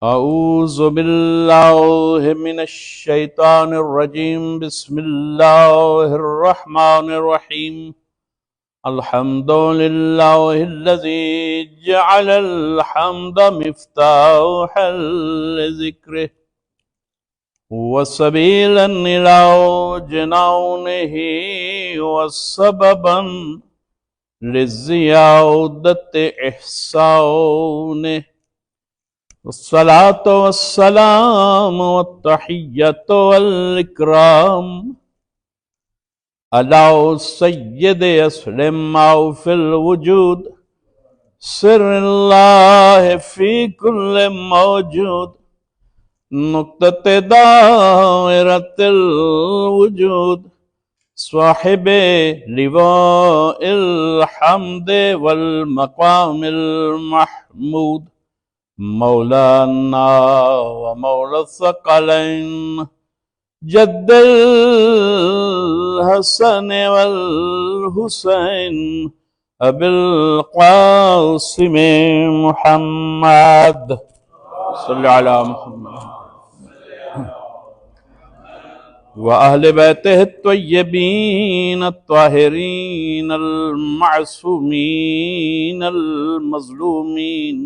اعوذ باللہ من الشیطان الرجیم بسم اللہ الرحمن الرحیم الحمد للہ الذی جعل الحمد مفتاحا لذکرہ وسبیلا الی جنانہ وسببا لزیادت احسانہ والصلاة والسلام والتحیۃ والاکرام علی سید اسلم فی الوجود سر اللہ فی کل موجود نقطۃ دائرۃ الوجود صاحب لواء الحمد والمقام المحمود مولانا ومولا الثقلین جد الحسن والحسین ابی القاسم محمد صلی علی محمد وأهل بيته الطيبين الطاهرين المعصومين المظلومين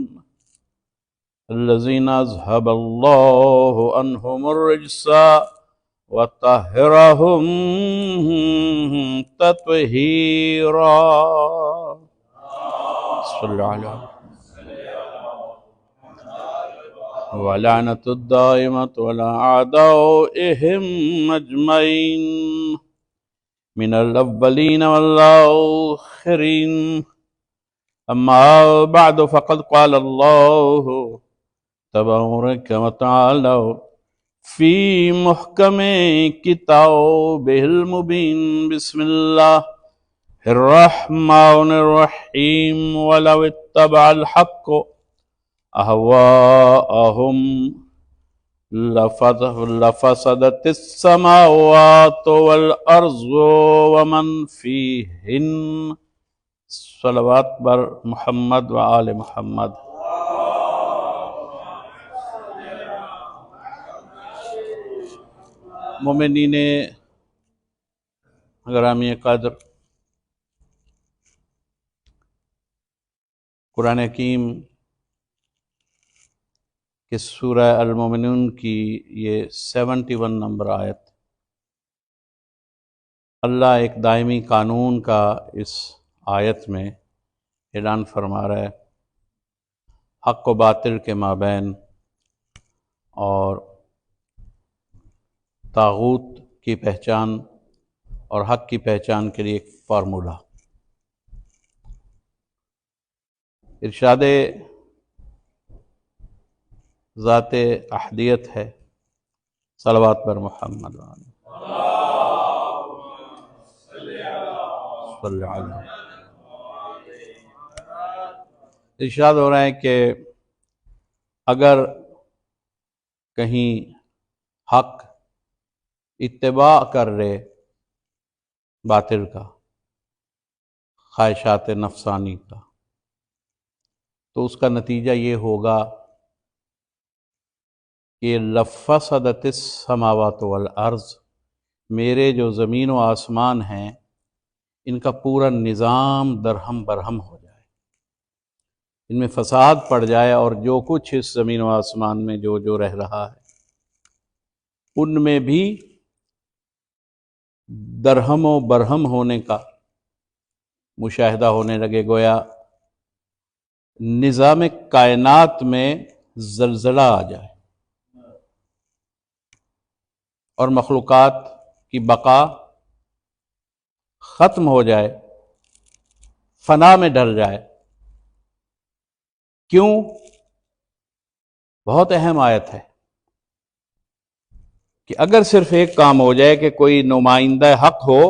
الذين أذهب الله عنهم الرجس وطهرهم تطهيرا صلى الله عليه وسلم ولعنة الدائمة ولا أعدائهم أجمعين من الأولين والآخرين أما بعد فقد قال الله تبارك وتعالى في محكم كتابه المبين بسم الله الرحمن الرحيم ولو اتبع الحق أهواءهم لفسدت السماوات والأرض ومن فيهن صلوات بر محمد و آل محمد مومنین گرامی قدر، قرآن حکیم کہ سورہ المومنون کی یہ 71 نمبر آیت، اللہ ایک دائمی قانون کا اس آیت میں اعلان فرما رہا ہے، حق و باطل کے مابین اور طاغوت کی پہچان اور حق کی پہچان کے لیے ایک فارمولہ۔ ارشاد ذات احدیت ہے، صلوات پر محمد صلی اللہ علیہ۔ ارشاد ہو رہا ہے کہ اگر کہیں حق اتباع کر رہے باطل کا، خواہشات نفسانی کا، تو اس کا نتیجہ یہ ہوگا کہ لفسدت السماوات والارض، میرے جو زمین و آسمان ہیں ان کا پورا نظام درہم برہم ہو جائے، ان میں فساد پڑ جائے، اور جو کچھ اس زمین و آسمان میں جو رہ رہا ہے ان میں بھی درہم و برہم ہونے کا مشاہدہ ہونے لگے، گویا نظام کائنات میں زلزلہ آ جائے اور مخلوقات کی بقا ختم ہو جائے، فنا میں ڈھل جائے۔ کیوں؟ بہت اہم آیت ہے کہ اگر صرف ایک کام ہو جائے کہ کوئی نمائندہ حق ہو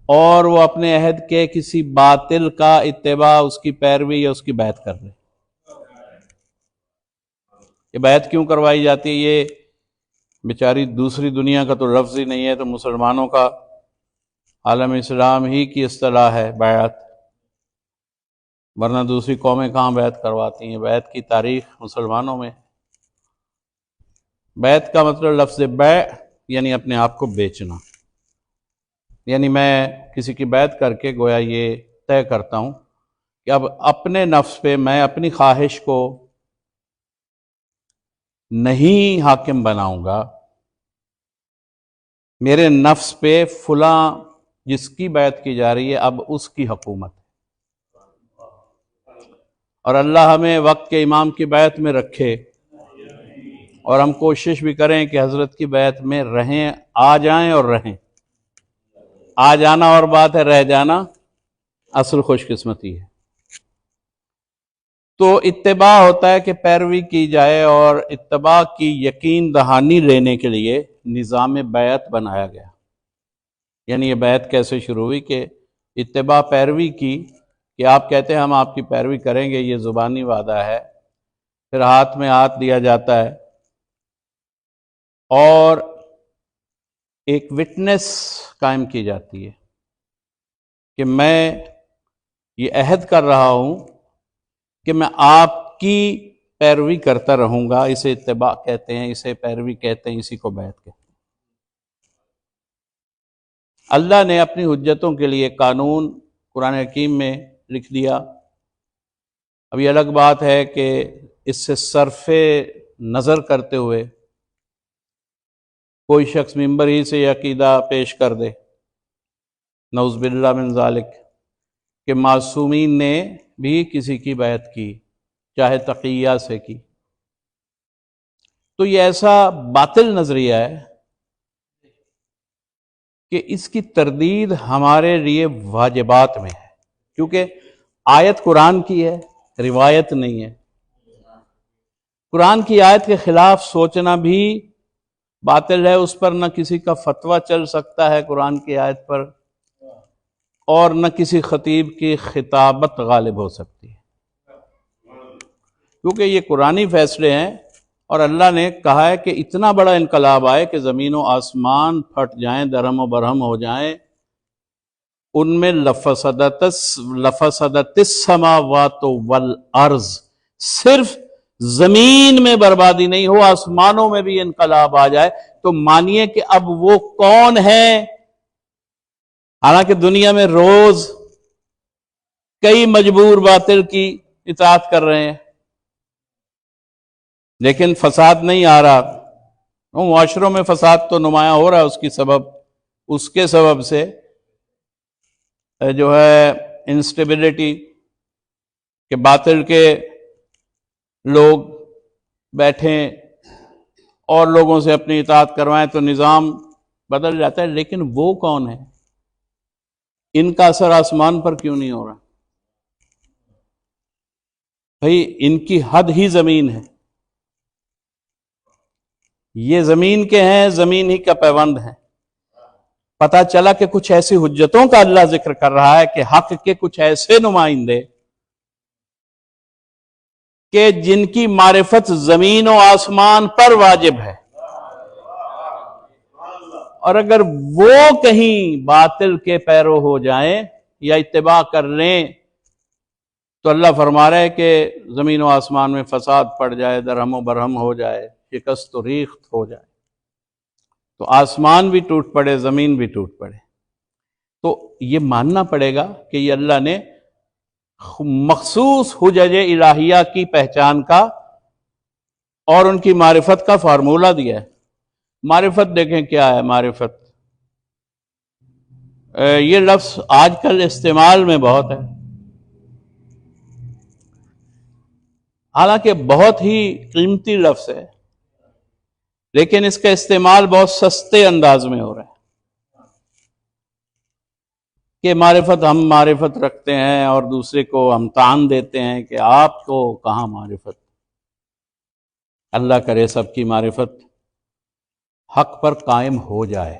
اور وہ اپنے عہد کے کسی باطل کا اتباع، اس کی پیروی یا اس کی بیعت کر لے۔ یہ بیعت کیوں کروائی جاتی ہے؟ یہ بیچاری دوسری دنیا کا تو لفظ ہی نہیں ہے، تو مسلمانوں کا عالم اسلام ہی کی اصطلاح ہے بیعت۔ ورنہ دوسری قومیں کہاں بیعت کرواتی ہیں؟ بیعت کی تاریخ مسلمانوں میں. بیعت کا مطلب لفظ بیع یعنی اپنے آپ کو بیچنا، یعنی میں کسی کی بیعت کر کے گویا یہ طے کرتا ہوں کہ اب اپنے نفس پہ میں اپنی خواہش کو نہیں حاکم بناؤں گا، میرے نفس پہ فلاں جس کی بیعت کی جا رہی ہے اب اس کی حکومت ہے. اور اللہ ہمیں وقت کے امام کی بیعت میں رکھے، اور ہم کوشش بھی کریں کہ حضرت کی بیعت میں رہیں، آ جائیں اور رہیں. آ جانا اور بات ہے، رہ جانا اصل خوش قسمتی ہے. تو اتباع ہوتا ہے کہ پیروی کی جائے، اور اتباع کی یقین دہانی لینے کے لیے نظام بیعت بنایا گیا. یعنی یہ بیعت کیسے شروع ہوئی کہ اتباع پیروی کی، کہ آپ کہتے ہیں ہم آپ کی پیروی کریں گے، یہ زبانی وعدہ ہے، پھر ہاتھ میں ہاتھ دیا جاتا ہے اور ایک وٹنس قائم کی جاتی ہے کہ میں یہ عہد کر رہا ہوں کہ میں آپ کی پیروی کرتا رہوں گا. اسے اتباع کہتے ہیں، اسے پیروی کہتے ہیں، اسی کو بیعت کہتے ہیں. اللہ نے اپنی حجتوں کے لیے قانون قرآن حکیم میں لکھ دیا. اب یہ الگ بات ہے کہ اس سے صرف نظر کرتے ہوئے کوئی شخص منبر ہی سے عقیدہ پیش کر دے، نعوذ باللہ من ذالک، کہ معصومین نے بھی کسی کی بیعت کی، چاہے تقیہ سے کی، تو یہ ایسا باطل نظریہ ہے کہ اس کی تردید ہمارے لیے واجبات میں ہے، کیونکہ آیت قرآن کی ہے، روایت نہیں ہے. قرآن کی آیت کے خلاف سوچنا بھی باطل ہے، اس پر نہ کسی کا فتویٰ چل سکتا ہے قرآن کی آیت پر، اور نہ کسی خطیب کی خطابت غالب ہو سکتی ہے، کیونکہ یہ قرآنی فیصلے ہیں. اور اللہ نے کہا ہے کہ اتنا بڑا انقلاب آئے کہ زمین و آسمان پھٹ جائیں، درہم و برہم ہو جائیں، ان میں لفسدت السماوات والارض، صرف زمین میں بربادی نہیں ہو، آسمانوں میں بھی انقلاب آ جائے، تو مانیے کہ اب وہ کون ہے؟ حالانکہ دنیا میں روز کئی مجبور باطل کی اطاعت کر رہے ہیں، لیکن فساد نہیں آ رہا. معاشروں میں فساد تو نمایاں ہو رہا ہے، اس کے سبب سے جو ہے انسٹیبلٹی، کہ باطل کے لوگ بیٹھیں اور لوگوں سے اپنی اطاعت کروائیں تو نظام بدل جاتا ہے. لیکن وہ کون ہے؟ ان کا اثر آسمان پر کیوں نہیں ہو رہا؟ بھئی ان کی حد ہی زمین ہے، یہ زمین کے ہیں، زمین ہی کا پیوند ہے. پتہ چلا کہ کچھ ایسی حجتوں کا اللہ ذکر کر رہا ہے کہ حق کے کچھ ایسے نمائندے کہ جن کی معرفت زمین و آسمان پر واجب ہے، اور اگر وہ کہیں باطل کے پیرو ہو جائیں یا اتباع کر لیں تو اللہ فرما رہا ہے کہ زمین و آسمان میں فساد پڑ جائے، درہم و برہم ہو جائے، شکست و ریخت ہو جائے، تو آسمان بھی ٹوٹ پڑے، زمین بھی ٹوٹ پڑے. تو یہ ماننا پڑے گا کہ یہ اللہ نے مخصوص حجج الہیہ کی پہچان کا اور ان کی معرفت کا فارمولہ دیا ہے. معرفت دیکھیں کیا ہے معرفت؟ یہ لفظ آج کل استعمال میں بہت ہے، حالانکہ بہت ہی قیمتی لفظ ہے، لیکن اس کا استعمال بہت سستے انداز میں ہو رہا ہے کہ ہم معرفت رکھتے ہیں اور دوسرے کو ہم تان دیتے ہیں کہ آپ کو کہاں معرفت. اللہ کرے سب کی معرفت حق پر قائم ہو جائے.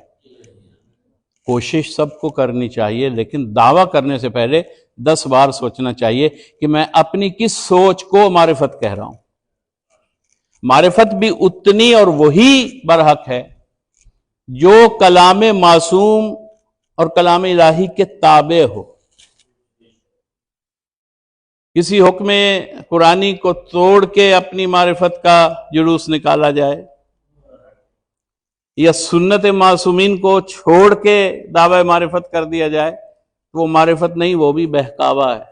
کوشش سب کو کرنی چاہیے، لیکن دعویٰ کرنے سے پہلے 10 بار سوچنا چاہیے کہ میں اپنی کس سوچ کو معرفت کہہ رہا ہوں. معرفت بھی اتنی اور وہی برحق ہے جو کلام معصوم اور کلام الہی کے تابع ہو. کسی حکم قرآنی کو توڑ کے اپنی معرفت کا جلوس نکالا جائے، یا سنت معصومین کو چھوڑ کے دعوی معرفت کر دیا جائے، وہ معرفت نہیں، وہ بھی بہکاوا ہے۔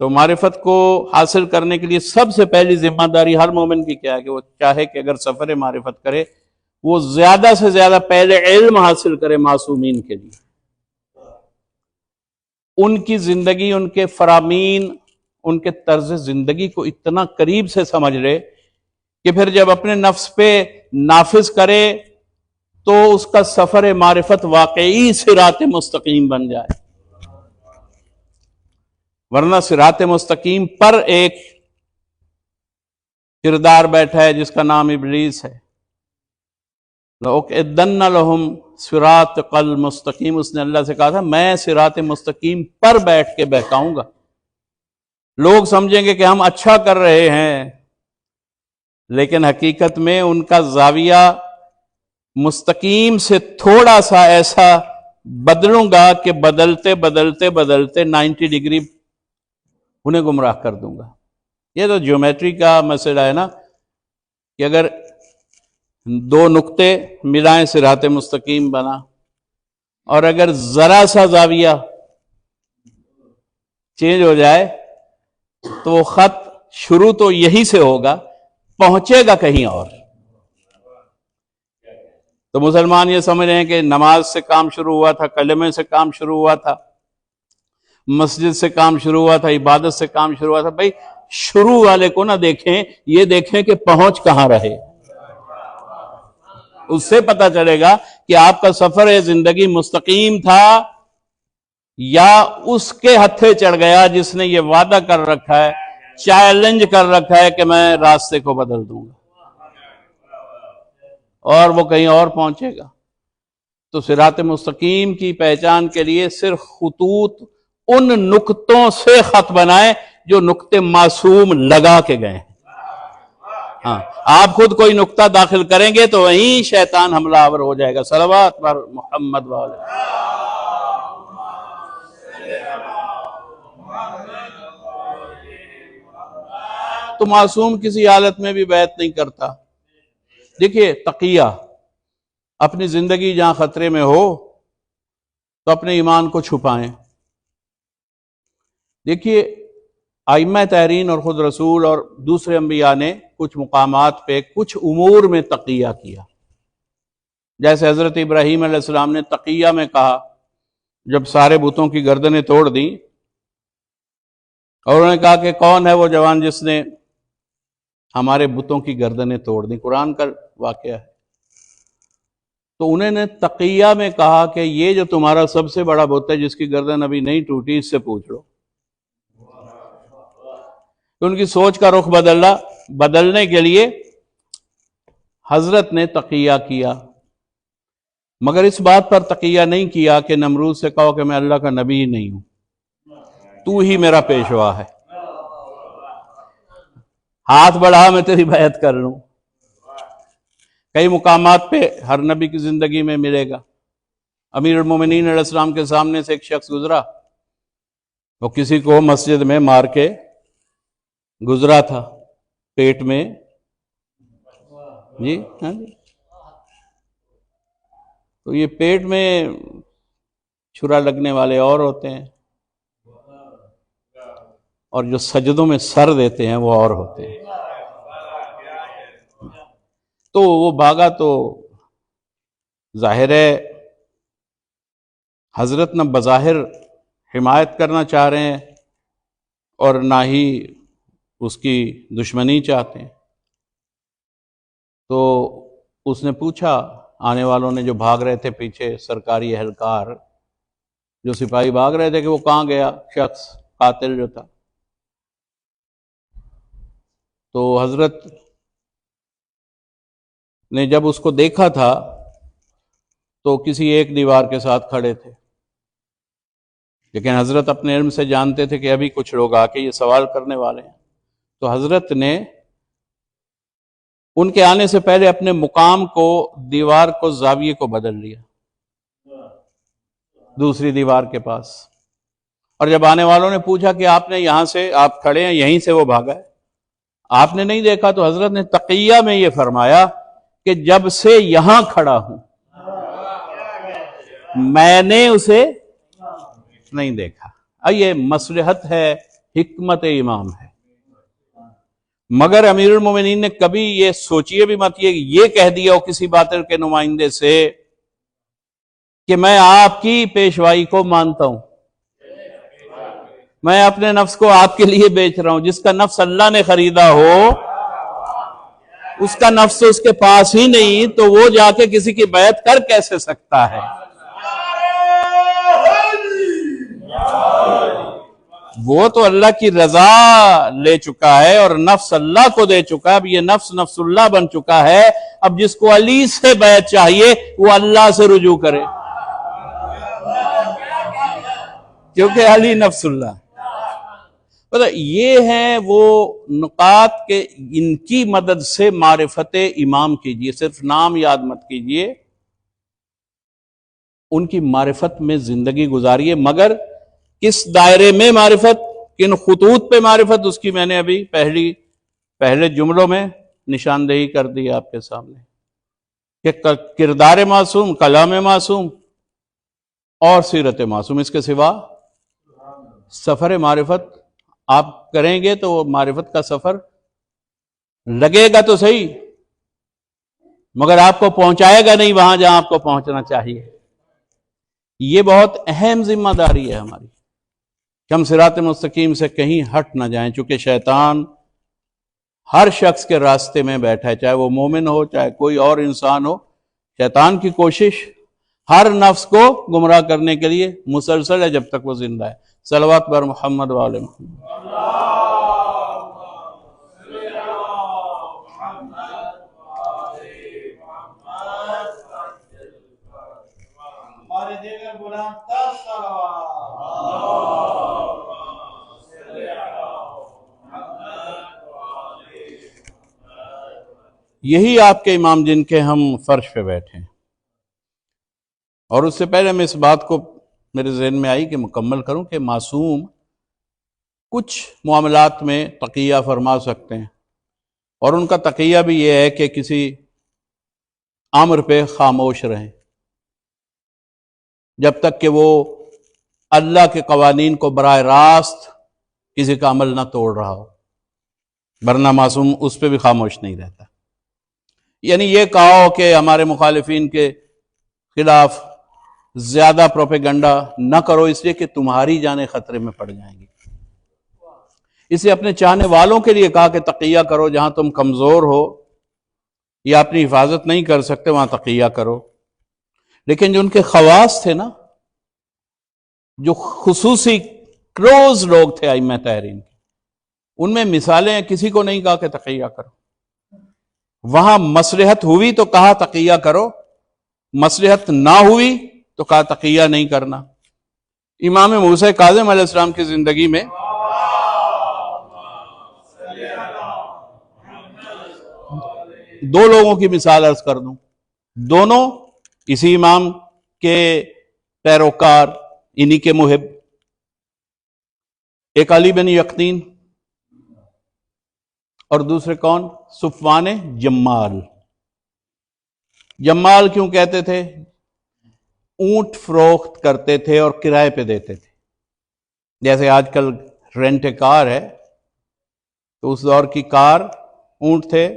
تو معرفت کو حاصل کرنے کے لیے سب سے پہلی ذمہ داری ہر مومن کی کیا ہے کہ وہ چاہے کہ اگر سفر معرفت کرے وہ زیادہ سے زیادہ پہلے علم حاصل کرے معصومین کے لیے، ان کی زندگی، ان کے فرامین، ان کے طرز زندگی کو اتنا قریب سے سمجھ لے کہ پھر جب اپنے نفس پہ نافذ کرے تو اس کا سفر معرفت واقعی صراط مستقیم بن جائے۔ ورنہ صراط مستقیم پر ایک کردار بیٹھا ہے جس کا نام ابلیس ہے۔ لَأُقْعِدَنَّ لَهُمْ صِرَاطَكَ الْمُسْتَقِيمَ، اس نے اللہ سے کہا تھا میں صراط مستقیم پر بیٹھ کے بہکاؤں گا۔ لوگ سمجھیں گے کہ ہم اچھا کر رہے ہیں، لیکن حقیقت میں ان کا زاویہ مستقیم سے تھوڑا سا ایسا بدلوں گا کہ بدلتے بدلتے بدلتے 90 ڈگری انہیں گمراہ کر دوں گا۔ یہ تو جیومیٹری کا مسئلہ ہے نا، کہ اگر دو نقطے ملائیں صراط مستقیم بنا، اور اگر ذرا سا زاویہ چینج ہو جائے تو وہ خط شروع تو یہی سے ہوگا، پہنچے گا کہیں اور۔ تو مسلمان یہ سمجھ رہے ہیں کہ نماز سے کام شروع ہوا تھا، کلمے سے کام شروع ہوا تھا، مسجد سے کام شروع ہوا تھا، عبادت سے کام شروع ہوا تھا۔ بھائی شروع والے کو نہ دیکھیں، یہ دیکھیں کہ پہنچ کہاں رہے۔ اس سے پتہ چلے گا کہ آپ کا سفر زندگی مستقیم تھا یا اس کے ہتھے چڑھ گیا جس نے یہ وعدہ کر رکھا ہے، چیلنج کر رکھا ہے کہ میں راستے کو بدل دوں گا اور وہ کہیں اور پہنچے گا۔ تو صراط مستقیم کی پہچان کے لیے صرف خطوط ان نقطوں سے خط بنائے جو نقطے معصوم لگا کے گئے ہیں۔ ہاں، آپ خود کوئی نقطہ داخل کریں گے تو وہیں شیطان حملہ آور ہو جائے گا۔ صلوات پر محمد والے۔ تو معصوم کسی حالت میں بھی بیعت نہیں کرتا۔ دیکھیے تقیہ، اپنی زندگی جہاں خطرے میں ہو تو اپنے ایمان کو چھپائیں۔ دیکھیے ائمہ تحرین اور خود رسول اور دوسرے انبیاء نے کچھ مقامات پہ کچھ امور میں تقیہ کیا، جیسے حضرت ابراہیم علیہ السلام نے تقیہ میں کہا جب سارے بتوں کی گردنیں توڑ دیں، اور انہوں نے کہا کہ کون ہے وہ جوان جس نے ہمارے بتوں کی گردنیں توڑ دیں، قرآن کا واقعہ ہے۔ تو انہوں نے تقیہ میں کہا کہ یہ جو تمہارا سب سے بڑا بت ہے جس کی گردن ابھی نہیں ٹوٹی، اس سے پوچھ لو۔ تو ان کی سوچ کا رخ بدلنے کے لیے حضرت نے تقیہ کیا، مگر اس بات پر تقیہ نہیں کیا کہ نمرود سے کہو کہ میں اللہ کا نبی نہیں ہوں، تو ہی میرا پیشوا ہے، ہاتھ بڑھا میں تیری بیعت کر لوں۔ کئی مقامات پہ ہر نبی کی زندگی میں ملے گا۔ امیر المومنین علیہ السلام کے سامنے سے ایک شخص گزرا، وہ کسی کو مسجد میں مار کے گزرا تھا، پیٹ میں جی ہاں جی، تو یہ پیٹ میں چھرا لگنے والے اور ہوتے ہیں، اور جو سجدوں میں سر دیتے ہیں وہ اور ہوتے ہیں۔ تو وہ بھاگا تو ظاہر ہے حضرت نہ بظاہر حمایت کرنا چاہ رہے ہیں اور نہ ہی اس کی دشمنی چاہتے ہیں۔ تو اس نے پوچھا، آنے والوں نے جو بھاگ رہے تھے پیچھے سرکاری اہلکار جو سپاہی بھاگ رہے تھے، کہ وہ کہاں گیا شخص قاتل جو تھا؟ تو حضرت نے جب اس کو دیکھا تھا تو کسی ایک دیوار کے ساتھ کھڑے تھے، لیکن حضرت اپنے علم سے جانتے تھے کہ ابھی کچھ لوگ آ کے یہ سوال کرنے والے ہیں۔ تو حضرت نے ان کے آنے سے پہلے اپنے مقام کو، دیوار کو، زاویے کو بدل لیا دوسری دیوار کے پاس، اور جب آنے والوں نے پوچھا کہ آپ نے یہاں سے، آپ کھڑے ہیں یہیں سے، وہ بھاگا ہے، آپ نے نہیں دیکھا؟ تو حضرت نے تقیہ میں یہ فرمایا کہ جب سے یہاں کھڑا ہوں میں نے اسے نہیں دیکھا۔ یہ مصلحت ہے، حکمت امام ہے۔ مگر امیر المومنین نے کبھی یہ سوچیے بھی مت یہ کہہ دیا ہو کسی باطل کے نمائندے سے کہ میں آپ کی پیشوائی کو مانتا ہوں، میں اپنے نفس کو آپ کے لیے بیچ رہا ہوں۔ جس کا نفس اللہ نے خریدا ہو، اس کا نفس اس کے پاس ہی نہیں، تو وہ جا کے کسی کی بیعت کر کیسے سکتا ہے؟ وہ تو اللہ کی رضا لے چکا ہے اور نفس اللہ کو دے چکا ہے۔ اب یہ نفس نفس اللہ بن چکا ہے۔ اب جس کو علی سے بیعت چاہیے وہ اللہ سے رجوع کرے، کیونکہ علی نفس اللہ۔ یہ ہیں وہ نقاط کہ ان کی مدد سے معرفت امام کیجئے، صرف نام یاد مت کیجئے، ان کی معرفت میں زندگی گزاریے۔ مگر کس دائرے میں معرفت، کن خطوط پہ معرفت، اس کی میں نے ابھی پہلے جملوں میں نشاندہی کر دی آپ کے سامنے کہ کردار معصوم، کلام معصوم اور سیرت معصوم، اس کے سوا سفر معرفت آپ کریں گے تو وہ معرفت کا سفر لگے گا تو صحیح، مگر آپ کو پہنچائے گا نہیں وہاں جہاں آپ کو پہنچنا چاہیے۔ یہ بہت اہم ذمہ داری ہے ہماری کہ ہم صراط مستقیم سے کہیں ہٹ نہ جائیں، چونکہ شیطان ہر شخص کے راستے میں بیٹھا ہے، چاہے وہ مومن ہو چاہے کوئی اور انسان ہو۔ شیطان کی کوشش ہر نفس کو گمراہ کرنے کے لیے مسلسل ہے جب تک وہ زندہ ہے۔ صلوات بر محمد وآل محمد۔ یہی آپ کے امام جن کے ہم فرش پہ بیٹھے ہیں، اور اس سے پہلے میں اس بات کو میرے ذہن میں آئی کہ مکمل کروں کہ معصوم کچھ معاملات میں تقیہ فرما سکتے ہیں، اور ان کا تقیہ بھی یہ ہے کہ کسی امر پہ خاموش رہیں جب تک کہ وہ اللہ کے قوانین کو براہ راست کسی کا عمل نہ توڑ رہا ہو، ورنہ معصوم اس پہ بھی خاموش نہیں رہتا۔ یعنی یہ کہا ہو کہ ہمارے مخالفین کے خلاف زیادہ پروپیگنڈا نہ کرو اس لیے کہ تمہاری جانیں خطرے میں پڑ جائیں گی، اسے اپنے چاہنے والوں کے لیے کہا کہ تقیہ کرو، جہاں تم کمزور ہو یا اپنی حفاظت نہیں کر سکتے وہاں تقیہ کرو۔ لیکن جو ان کے خواص تھے نا، جو خصوصی کلوز لوگ تھے ائمہ طاہرین کے، ان میں مثالیں ہیں، کسی کو نہیں کہا کہ تقیہ کرو۔ وہاں مصلحت ہوئی تو کہا تقیہ کرو، مصلحت نہ ہوئی تو کہا تقیہ نہیں کرنا۔ امام موسیٰ کاظم علیہ السلام کی زندگی میں دو لوگوں کی مثال عرض کر دوں، دونوں اسی امام کے پیروکار، انہی کے محب۔ ایک علی بن یقطین اور دوسرے کون؟ صفوان جمال۔ جمال کیوں کہتے تھے؟ اونٹ فروخت کرتے تھے اور کرائے پہ دیتے تھے، جیسے آج کل رینٹ کار ہے، تو اس دور کی کار اونٹ تھے،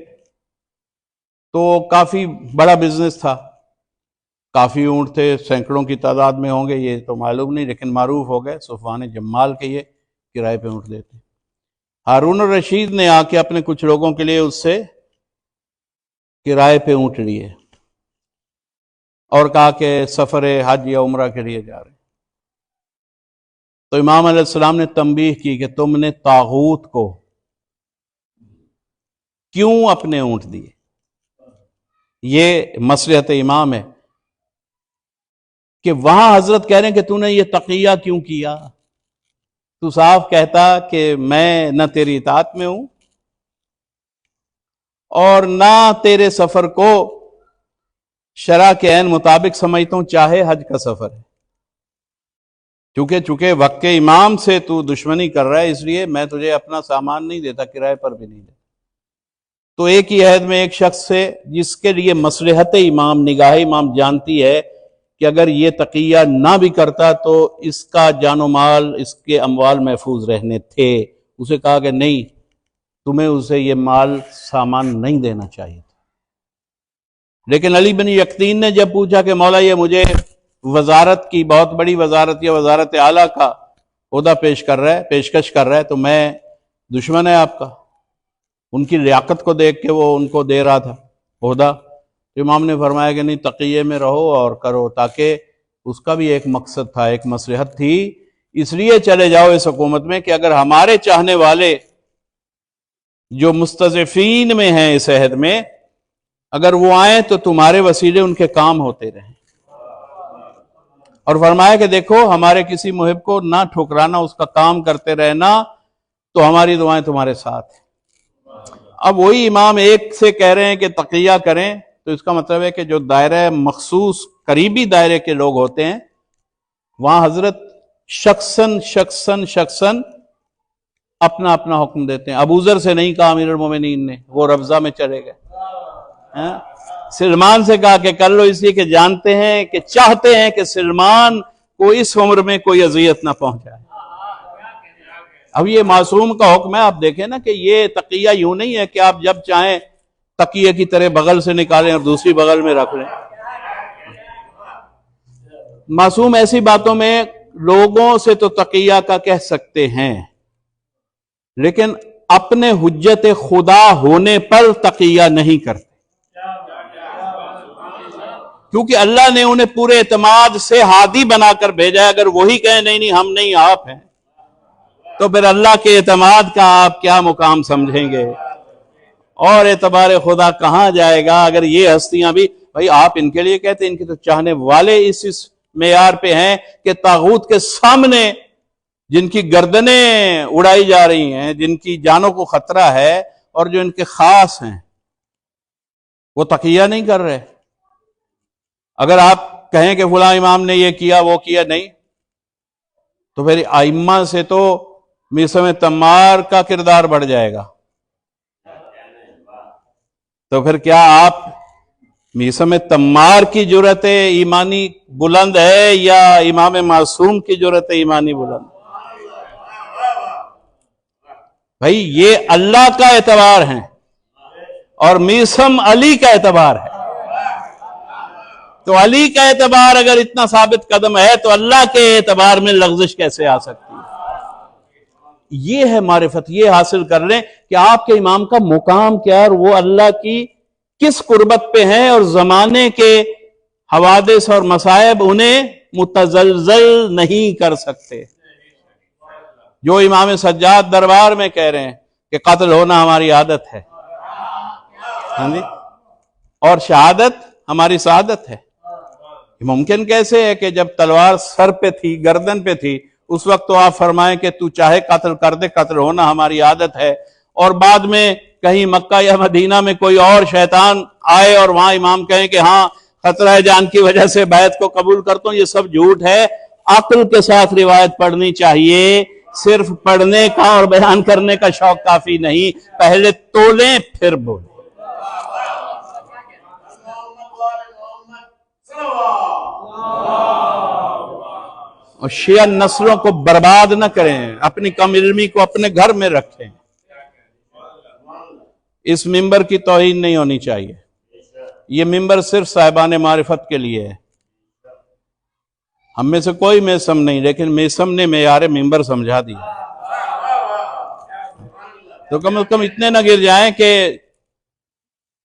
تو کافی بڑا بزنس تھا، کافی اونٹ تھے، سینکڑوں کی تعداد میں ہوں گے یہ تو معلوم نہیں، لیکن معروف ہو گئے صفوان جمال کے یہ کرائے پہ اونٹ دیتے۔ ہارون الرشید نے آ کے اپنے کچھ لوگوں کے لیے اس سے کرائے پہ اونٹ لیے اور کہا کہ سفر حج یا عمرہ کے لیے جا رہے۔ تو امام علیہ السلام نے تنبیہ کی کہ تم نے طاغوت کو کیوں اپنے اونٹ دیے؟ یہ مصلحت امام ہے کہ وہاں حضرت کہہ رہے ہیں کہ تو نے یہ تقیہ کیوں کیا؟ تو صاف کہتا کہ میں نہ تیری اطاعت میں ہوں اور نہ تیرے سفر کو شرع کے عین مطابق سمجھتا ہوں، چاہے حج کا سفر ہے۔ چونکہ وقت کے امام سے تو دشمنی کر رہا ہے، اس لیے میں تجھے اپنا سامان نہیں دیتا، کرائے پر بھی نہیں دیتا۔ تو ایک ہی عہد میں ایک شخص سے جس کے لیے مصلحت امام، نگاہ امام جانتی ہے کہ اگر یہ تقیہ نہ بھی کرتا تو اس کا جان و مال، اس کے اموال محفوظ رہنے تھے، اسے کہا کہ نہیں، تمہیں اسے یہ مال سامان نہیں دینا چاہیے تھا۔ لیکن علی بن یقطین نے جب پوچھا کہ مولا یہ مجھے وزارت کی، بہت بڑی وزارت یا وزارت اعلیٰ کا عہدہ پیشکش کر رہا ہے، تو میں دشمن ہے آپ کا، ان کی لیاقت کو دیکھ کے وہ ان کو دے رہا تھا عہدہ۔ امام نے فرمایا کہ نہیں، تقیے میں رہو اور کرو، تاکہ اس کا بھی ایک مقصد تھا، ایک مصلحت تھی، اس لیے چلے جاؤ اس حکومت میں کہ اگر ہمارے چاہنے والے جو مستضعفین میں ہیں اس عہد میں، اگر وہ آئیں تو تمہارے وسیلے ان کے کام ہوتے رہیں۔ اور فرمایا کہ دیکھو، ہمارے کسی محب کو نہ ٹھکرانا، اس کا کام کرتے رہنا، تو ہماری دعائیں تمہارے ساتھ ہیں۔ اب وہی امام ایک سے کہہ رہے ہیں کہ تقیہ کریں، تو اس کا مطلب ہے کہ جو دائرہ مخصوص قریبی دائرے کے لوگ ہوتے ہیں، وہاں حضرت شخصاً اپنا اپنا حکم دیتے ہیں۔ ابو ذر سے نہیں کہا امیر المومنین نے، وہ ربضہ میں چلے گئے۔ سلمان سے کہا کہ کر لو، اس لیے کہ جانتے ہیں کہ چاہتے ہیں کہ سلمان کو اس عمر میں کوئی اذیت نہ پہنچائے۔ اب یہ معصوم کا حکم ہے، آپ دیکھیں نا کہ یہ تقیہ یوں نہیں ہے کہ آپ جب چاہیں تقیہ کی طرح بغل سے نکالیں اور دوسری بغل میں رکھ لیں۔ معصوم ایسی باتوں میں لوگوں سے تو تقیہ کا کہہ سکتے ہیں، لیکن اپنے حجت خدا ہونے پر تقیہ نہیں کرتے، کیونکہ اللہ نے انہیں پورے اعتماد سے ہادی بنا کر بھیجا ہے۔ اگر وہی کہیں نہیں ہم نہیں، آپ ہیں، تو پھر اللہ کے اعتماد کا آپ کیا مقام سمجھیں گے، اور اعتبار خدا کہاں جائے گا اگر یہ ہستیاں بھی، بھائی آپ ان کے لیے کہتے ہیں، ان کے تو چاہنے والے اس معیار پہ ہیں کہ طاغوت کے سامنے جن کی گردنیں اڑائی جا رہی ہیں، جن کی جانوں کو خطرہ ہے، اور جو ان کے خاص ہیں، وہ تقیہ نہیں کر رہے۔ اگر آپ کہیں کہ فلاں امام نے یہ کیا وہ کیا، نہیں، تو پھر ائمہ سے تو میثم تمار کا کردار بڑھ جائے گا۔ تو پھر کیا آپ میثم تمار کی جرأت ایمانی بلند ہے یا امام معصوم کی جرأت ایمانی بلند؟ بھائی یہ اللہ کا اعتبار ہے اور میثم علی کا اعتبار ہے، تو علی کا اعتبار اگر اتنا ثابت قدم ہے تو اللہ کے اعتبار میں لغزش کیسے آ سکتی ہے؟ یہ ہے معرفت، یہ حاصل کر لیں کہ آپ کے امام کا مقام کیا ہے، اور وہ اللہ کی کس قربت پہ ہیں، اور زمانے کے حوادث اور مصائب انہیں متزلزل نہیں کر سکتے۔ جو امام سجاد دربار میں کہہ رہے ہیں کہ قتل ہونا ہماری عادت ہے، ہاں جی، اور شہادت ہماری سعادت ہے۔ ممکن کیسے ہے کہ جب تلوار سر پہ تھی، گردن پہ تھی، اس وقت تو آپ فرمائیں کہ تو چاہے قتل کر دے، قتل ہونا ہماری عادت ہے، اور بعد میں کہیں مکہ یا مدینہ میں کوئی اور شیطان آئے اور وہاں امام کہیں کہ ہاں خطرہ جان کی وجہ سے بیعت کو قبول کرتا ہوں، یہ سب جھوٹ ہے۔ عقل کے ساتھ روایت پڑھنی چاہیے، صرف پڑھنے کا اور بیان کرنے کا شوق کافی نہیں، پہلے تولیں پھر بولیں۔ اور شیعہ نسلوں کو برباد نہ کریں، اپنی کم علمی کو اپنے گھر میں رکھیں۔ اس ممبر کی توہین نہیں ہونی چاہیے، یہ ممبر صرف صاحبان معرفت کے لیے ہے۔ ہم میں سے کوئی میثم نہیں، لیکن میثم نے معیار ممبر سمجھا دیا، تو کم از کم اتنے نہ گر جائیں کہ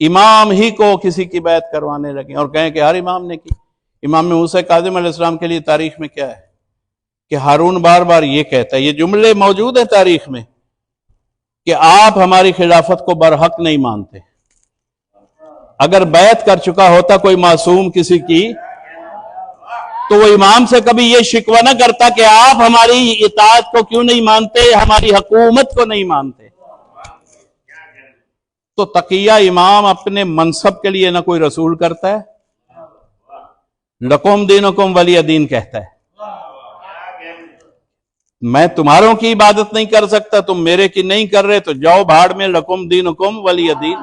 امام ہی کو کسی کی بیعت کروانے لگیں اور کہیں کہ ہر امام نے کی۔ امام موسیٰ کاظم علیہ السلام کے لیے تاریخ میں کیا ہے کہ ہارون بار بار یہ کہتا ہے، یہ جملے موجود ہیں تاریخ میں، کہ آپ ہماری خلافت کو برحق نہیں مانتے۔ اگر بیعت کر چکا ہوتا کوئی معصوم کسی کی، تو وہ امام سے کبھی یہ شکوہ نہ کرتا کہ آپ ہماری اطاعت کو کیوں نہیں مانتے، ہماری حکومت کو نہیں مانتے۔ تو تقیہ امام اپنے منصب کے لیے نہ کوئی رسول کرتا ہے، لکم دینکم ولی دین کہتا ہے، میں تمہاروں کی عبادت نہیں کر سکتا، تم میرے کی نہیں کر رہے، تو جاؤ بھاڑ میں، لکم دینکم ولی دین۔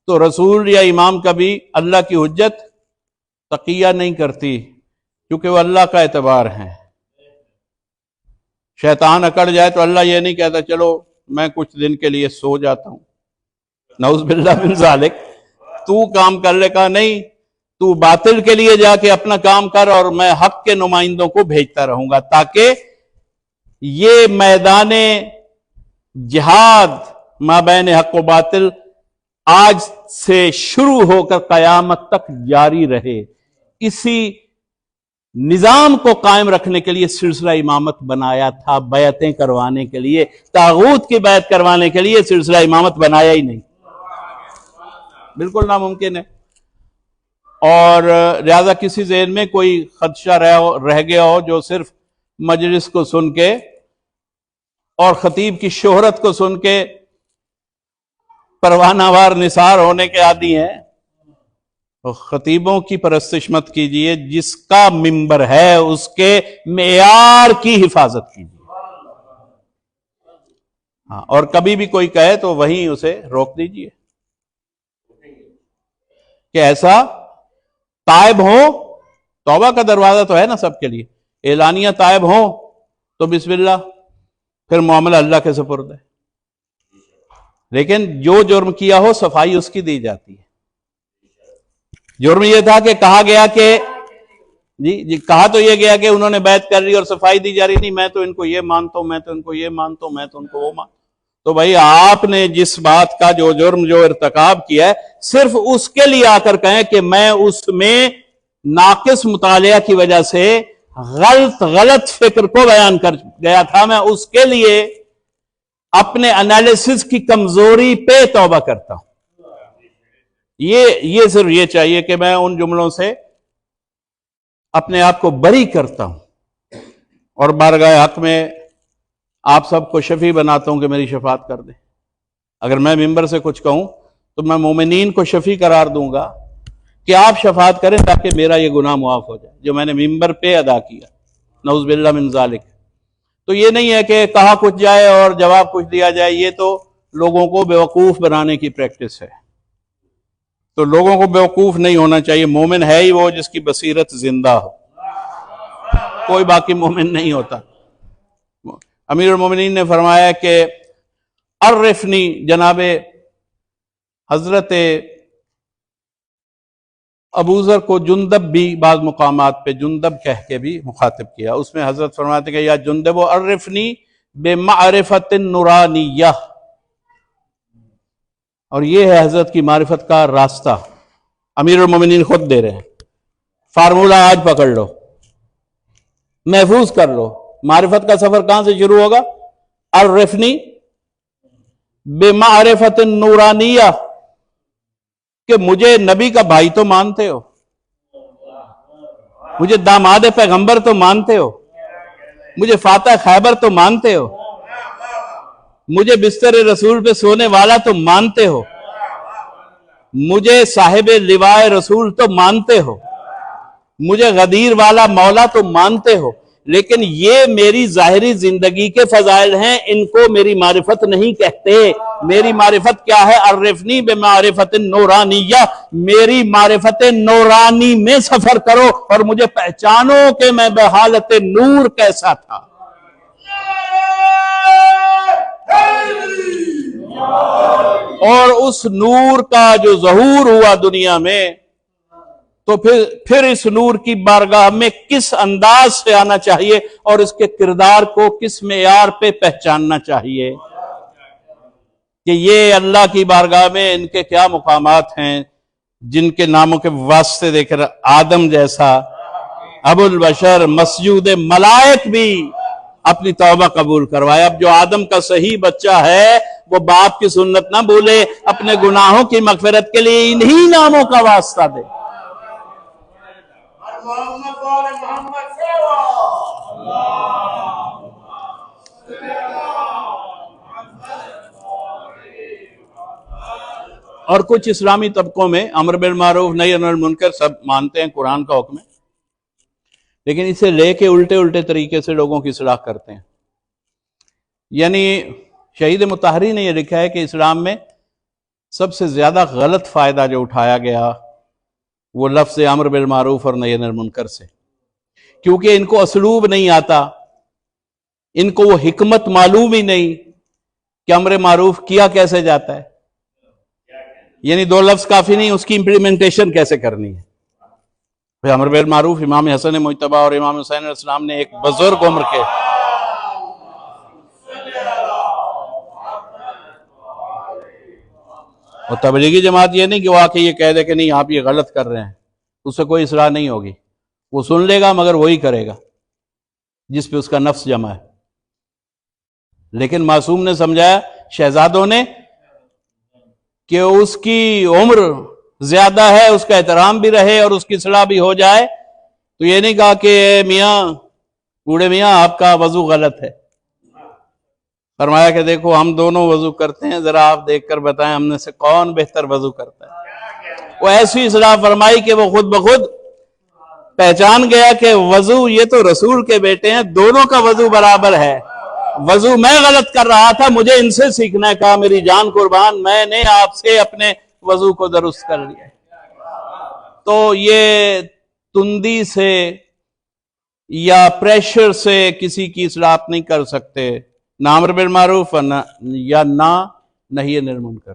تو رسول یا امام کبھی اللہ کی حجت تقیہ نہیں کرتی، کیونکہ وہ اللہ کا اعتبار ہے۔ شیطان اکڑ جائے تو اللہ یہ نہیں کہتا چلو میں کچھ دن کے لیے سو جاتا ہوں، نعوذ باللہ من ذالک، تو کام کر لے، کہا نہیں، تو باطل کے لیے جا کے اپنا کام کر اور میں حق کے نمائندوں کو بھیجتا رہوں گا، تاکہ یہ میدان جہاد مابین حق و باطل آج سے شروع ہو کر قیامت تک جاری رہے۔ اسی نظام کو قائم رکھنے کے لیے سلسلہ امامت بنایا تھا، بیعتیں کروانے کے لیے، طاغوت کی بیعت کروانے کے لیے سلسلہ امامت بنایا ہی نہیں، بالکل ناممکن ہے۔ اور لہذا کسی ذہن میں کوئی خدشہ رہ گیا ہو جو صرف مجلس کو سن کے اور خطیب کی شہرت کو سن کے پروانہ وار نثار ہونے کے عادی ہیں، تو خطیبوں کی پرستش مت کیجئے، جس کا منبر ہے اس کے معیار کی حفاظت کیجئے، ہاں، اور کبھی بھی کوئی کہے تو وہیں اسے روک دیجئے کہ ایسا تائب ہوں، توبہ کا دروازہ تو ہے نا سب کے لیے، اعلانیہ تائب ہوں تو بسم اللہ، پھر معاملہ اللہ کے سپرد ہے، لیکن جو جرم کیا ہو صفائی اس کی دی جاتی ہے۔ جرم یہ تھا کہ کہا گیا کہ جی کہا تو یہ گیا کہ انہوں نے بیعت کر لی اور صفائی دی جا رہی، نہیں میں تو ان کو یہ مانتا ہوں، میں تو ان کو یہ مانتا ہوں، میں تو ان کو وہ مانتا ہوں۔ تو بھائی آپ نے جس بات کا جو جرم جو ارتکاب کیا ہے، صرف اس کے لیے آ کر کہیں کہ میں اس میں ناقص مطالعہ کی وجہ سے غلط فکر کو بیان کر گیا تھا، میں اس کے لیے اپنے انالیسس کی کمزوری پہ توبہ کرتا ہوں۔ یہ صرف یہ چاہیے کہ میں ان جملوں سے اپنے آپ کو بری کرتا ہوں اور بارگاہ حق میں آپ سب کو شفیع بناتا ہوں کہ میری شفاعت کر دیں۔ اگر میں ممبر سے کچھ کہوں تو میں مومنین کو شفیع قرار دوں گا کہ آپ شفاعت کریں تاکہ میرا یہ گناہ معاف ہو جائے جو میں نے ممبر پہ ادا کیا، نعوذ باللہ من ذالک۔ تو یہ نہیں ہے کہ کہا کچھ جائے اور جواب کچھ دیا جائے، یہ تو لوگوں کو بیوقوف بنانے کی پریکٹس ہے۔ تو لوگوں کو بیوقوف نہیں ہونا چاہیے، مومن ہے ہی وہ جس کی بصیرت زندہ ہو، کوئی باقی مومن نہیں ہوتا۔ امیر المومنین نے فرمایا کہ عرفنی، جناب حضرت ابوذر کو جندب بھی بعض مقامات پہ جندب کہہ کے بھی مخاطب کیا، اس میں حضرت فرماتے کہ یا جندب عرفنی بمعرفت نورانیہ، اور یہ ہے حضرت کی معرفت کا راستہ، امیر المومنین خود دے رہے ہیں۔ فارمولہ آج پکڑ لو، محفوظ کر لو، معرفت کا سفر کہاں سے شروع ہوگا؟ عرفنی بمعرفت نورانیہ، کہ مجھے نبی کا بھائی تو مانتے ہو، مجھے داماد پیغمبر تو مانتے ہو، مجھے فاتح خیبر تو مانتے ہو، مجھے بستر رسول پہ سونے والا تو مانتے ہو، مجھے صاحب لوائے رسول تو مانتے ہو، مجھے غدیر والا مولا تو مانتے ہو، لیکن یہ میری ظاہری زندگی کے فضائل ہیں، ان کو میری معرفت نہیں کہتے۔ میری معرفت کیا ہے؟ عرفنی بمعرفت نورانیہ، میری معرفت نورانی میں سفر کرو اور مجھے پہچانو کہ میں بحالت نور کیسا تھا۔ اور اس نور کا جو ظہور ہوا دنیا میں، تو پھر اس نور کی بارگاہ میں کس انداز سے آنا چاہیے اور اس کے کردار کو کس معیار پہ پہچاننا چاہیے کہ یہ اللہ کی بارگاہ میں ان کے کیا مقامات ہیں، جن کے ناموں کے واسطے دے کر آدم جیسا ابو البشر مسجود ملائک بھی اپنی توبہ قبول کروائے۔ اب جو آدم کا صحیح بچہ ہے وہ باپ کی سنت نہ بھولے، اپنے گناہوں کی مغفرت کے لیے انہی ناموں کا واسطہ دے۔ اور کچھ اسلامی طبقوں میں امر بالمعروف نہی عن المنکر سب مانتے ہیں، قرآن کا حکم ہے، لیکن اسے لے کے الٹے الٹے طریقے سے لوگوں کی اصلاح کرتے ہیں. یعنی شہید مطہری نے یہ لکھا ہے کہ اسلام میں سب سے زیادہ غلط فائدہ جو اٹھایا گیا وہ لفظ امر بالمعروف اور نہی عن المنکر سے، کیونکہ ان کو اسلوب نہیں آتا، ان کو وہ حکمت معلوم ہی نہیں کہ امر معروف کیا کیسے جاتا ہے. یعنی دو لفظ کافی نہیں، اس کی امپلیمنٹیشن کیسے کرنی ہے. امر بالمعروف امام حسن مجتبی اور امام حسین علیہ السلام نے ایک بزرگ عمر کے اور تبلیغی جماعت یہ نہیں کہ وہ آ کے یہ کہہ دے کہ نہیں آپ یہ غلط کر رہے ہیں، اس سے کوئی اصلاح نہیں ہوگی. وہ سن لے گا مگر وہی کرے گا جس پہ اس کا نفس جمع ہے. لیکن معصوم نے سمجھایا، شہزادوں نے، کہ اس کی عمر زیادہ ہے، اس کا احترام بھی رہے اور اس کی اصلاح بھی ہو جائے. تو یہ نہیں کہا کہ میاں، بوڑھے میاں آپ کا وضو غلط ہے. فرمایا کہ دیکھو ہم دونوں وضو کرتے ہیں، ذرا آپ دیکھ کر بتائیں ہم میں سے کون بہتر وضو کرتا ہے. وہ ایسی اصلاح فرمائی کہ وہ خود بخود پہچان گیا کہ وضو یہ تو رسول کے بیٹے ہیں، دونوں کا وضو برابر ہے. وضو میں غلط کر رہا تھا، مجھے ان سے سیکھنا ہے. کہا میری جان قربان، میں نے آپ سے اپنے وضو کو درست کر لیا. تو یہ تندی سے یا پریشر سے کسی کی اصلاح آپ نہیں کر سکتے، نہ امر بالمعروف یا نہ نہی عن المنکر.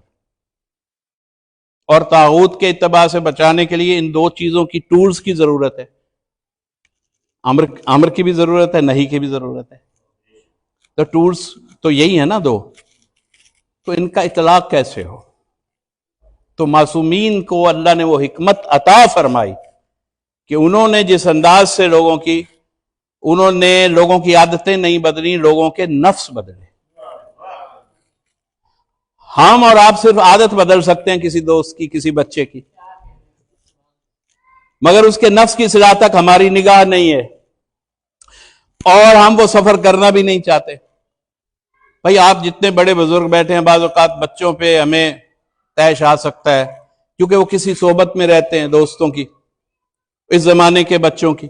اور طاغوت کے اتباع سے بچانے کے لیے ان دو چیزوں کی ٹولز کی ضرورت ہے. امر کی بھی ضرورت ہے، نہی کی بھی ضرورت ہے. تو ٹولز تو یہی ہے نا دو. تو ان کا اطلاق کیسے ہو؟ تو معصومین کو اللہ نے وہ حکمت عطا فرمائی کہ انہوں نے جس انداز سے انہوں نے لوگوں کی عادتیں نہیں بدلی، لوگوں کے نفس بدلے. ہم اور آپ صرف عادت بدل سکتے ہیں کسی دوست کی، کسی بچے کی، مگر اس کے نفس کی اصلاح تک ہماری نگاہ نہیں ہے، اور ہم وہ سفر کرنا بھی نہیں چاہتے. بھائی آپ جتنے بڑے بزرگ بیٹھے ہیں، بعض اوقات بچوں پہ ہمیں تیش آ سکتا ہے، کیونکہ وہ کسی صحبت میں رہتے ہیں دوستوں کی، اس زمانے کے بچوں کی.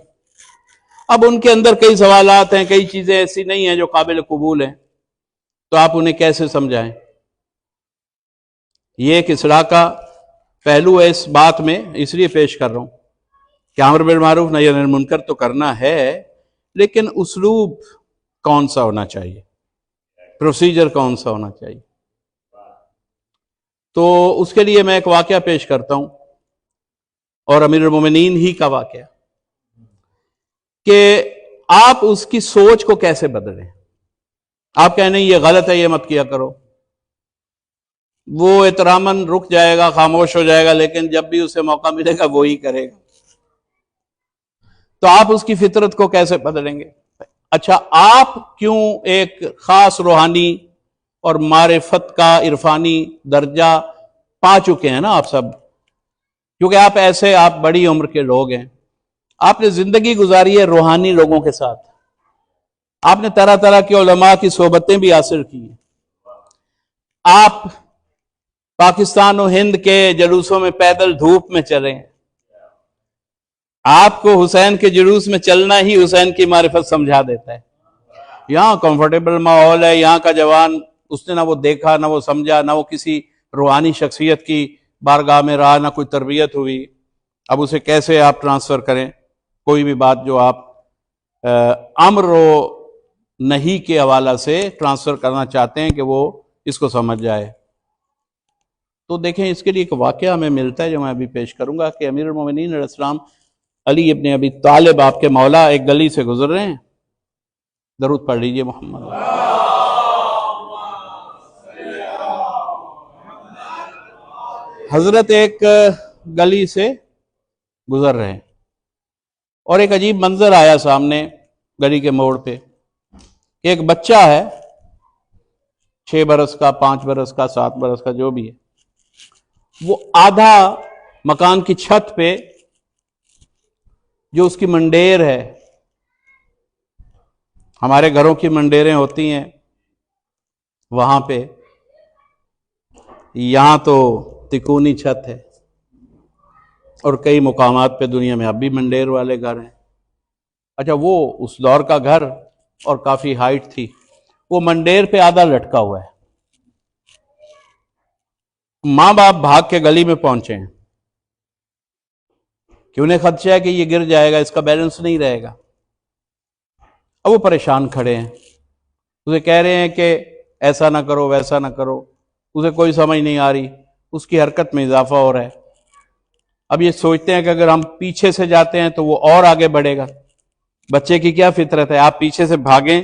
اب ان کے اندر کئی سوالات ہیں، کئی چیزیں ایسی نہیں ہیں جو قابل قبول ہیں، تو آپ انہیں کیسے سمجھائیں؟ یہ ایک اصلاح کا پہلو ہے اس بات میں، اس لیے پیش کر رہا ہوں کہ امر بالمعروف نہی عن المنکر تو کرنا ہے، لیکن اسلوب کون سا ہونا چاہیے، پروسیجر کون سا ہونا چاہیے. تو اس کے لیے میں ایک واقعہ پیش کرتا ہوں، اور امیر المومنین ہی کا واقعہ، کہ آپ اس کی سوچ کو کیسے بدلیں. آپ کہیں نہیں یہ غلط ہے، یہ مت کیا کرو، وہ احتراماً رک جائے گا، خاموش ہو جائے گا، لیکن جب بھی اسے موقع ملے گا وہی کرے گا. تو آپ اس کی فطرت کو کیسے بدلیں گے؟ اچھا، آپ کیوں ایک خاص روحانی اور معرفت کا عرفانی درجہ پا چکے ہیں نا آپ سب، کیونکہ آپ بڑی عمر کے لوگ ہیں، آپ نے زندگی گزاری ہے روحانی لوگوں کے ساتھ، آپ نے طرح طرح کے علماء کی صحبتیں بھی حاصل کی ہیں، آپ پاکستان و ہند کے جلوسوں میں پیدل دھوپ میں چلے ہیں، آپ کو حسین کے جلوس میں چلنا ہی حسین کی معرفت سمجھا دیتا ہے. یہاں کمفرٹیبل ماحول ہے، یہاں کا جوان، اس نے نہ وہ دیکھا، نہ وہ سمجھا، نہ وہ کسی روحانی شخصیت کی بارگاہ میں رہا، نہ کوئی تربیت ہوئی. اب اسے کیسے آپ ٹرانسفر کریں کوئی بھی بات جو آپ امر و نہی کے حوالہ سے ٹرانسفر کرنا چاہتے ہیں کہ وہ اس کو سمجھ جائے. تو دیکھیں اس کے لیے ایک واقعہ ہمیں ملتا ہے جو میں ابھی پیش کروں گا، کہ امیر المومنین علیہ السلام علی ابن ابی طالب آپ کے مولا ایک گلی سے گزر رہے ہیں. درود پڑھ لیجئے محمد. حضرت ایک گلی سے گزر رہے ہیں اور ایک عجیب منظر آیا سامنے گلی کے موڑ پہ، کہ ایک بچہ ہے 6 برس کا، 5 برس کا، 7 برس کا، جو بھی ہے، وہ آدھا مکان کی چھت پہ جو اس کی منڈیر ہے، ہمارے گھروں کی منڈیریں ہوتی ہیں وہاں پہ، یہاں تو تکونی چھت ہے اور کئی مقامات پہ دنیا میں اب بھی منڈیر والے گھر ہیں. اچھا وہ اس دور کا گھر اور کافی ہائٹ تھی، وہ منڈیر پہ آدھا لٹکا ہوا ہے. ماں باپ بھاگ کے گلی میں پہنچے ہیں کہ انہیں خدشہ ہے کہ یہ گر جائے گا، اس کا بیلنس نہیں رہے گا. اب وہ پریشان کھڑے ہیں، اسے کہہ رہے ہیں کہ ایسا نہ کرو ویسا نہ کرو، اسے کوئی سمجھ نہیں آ رہی، اس کی حرکت میں اضافہ ہو رہا ہے. اب یہ سوچتے ہیں کہ اگر ہم پیچھے سے جاتے ہیں تو وہ اور آگے بڑھے گا. بچے کی کیا فطرت ہے، آپ پیچھے سے بھاگیں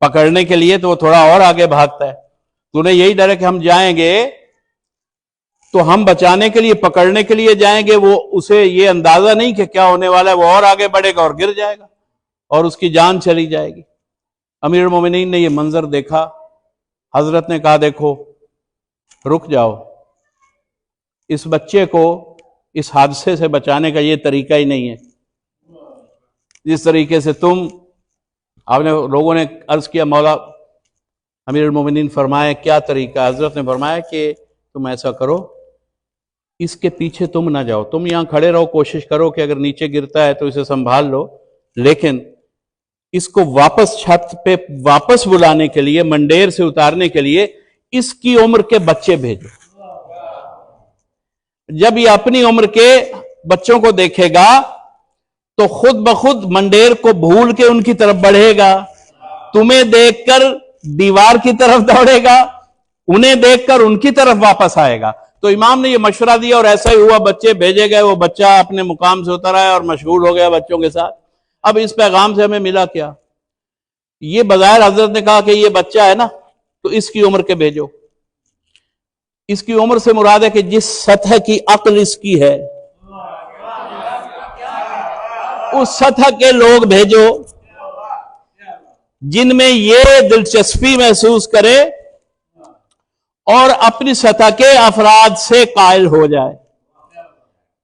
پکڑنے کے لیے تو وہ تھوڑا اور آگے بھاگتا ہے. تو انہیں یہی ڈر ہے کہ ہم جائیں گے تو ہم بچانے کے لیے پکڑنے کے لیے جائیں گے، وہ اسے یہ اندازہ نہیں کہ کیا ہونے والا ہے، وہ اور آگے بڑھے گا اور گر جائے گا اور اس کی جان چلی جائے گی. امیر المومنین نے یہ منظر دیکھا، حضرت نے کہا دیکھو رک جاؤ، اس بچے کو اس حادثے سے بچانے کا یہ طریقہ ہی نہیں ہے. جس طریقے سے آپ نے لوگوں نے عرض کیا مولا امیر المومنین فرمائے کیا طریقہ؟ حضرت نے فرمایا کہ تم ایسا کرو، اس کے پیچھے تم نہ جاؤ، تم یہاں کھڑے رہو، کوشش کرو کہ اگر نیچے گرتا ہے تو اسے سنبھال لو، لیکن اس کو واپس چھت پہ واپس بلانے کے لیے، منڈیر سے اتارنے کے لیے اس کی عمر کے بچے بھیجو. جب یہ اپنی عمر کے بچوں کو دیکھے گا تو خود بخود منڈیر کو بھول کے ان کی طرف بڑھے گا، تمہیں دیکھ کر دیوار کی طرف دوڑے گا، انہیں دیکھ کر ان کی طرف واپس آئے گا. تو امام نے یہ مشورہ دیا اور ایسا ہی ہوا، بچے بھیجے گئے، وہ بچہ اپنے مقام سے اتر آیا اور مشغول ہو گیا بچوں کے ساتھ. اب اس پیغام سے ہمیں ملا کیا؟ یہ بظاہر حضرت نے کہا کہ یہ بچہ ہے نا تو اس کی عمر کے بھیجو. اس کی عمر سے مراد ہے کہ جس سطح کی عقل اس کی ہے اس سطح کے لوگ بھیجو جن میں یہ دلچسپی محسوس کرے اور اپنی سطح کے افراد سے قائل ہو جائے.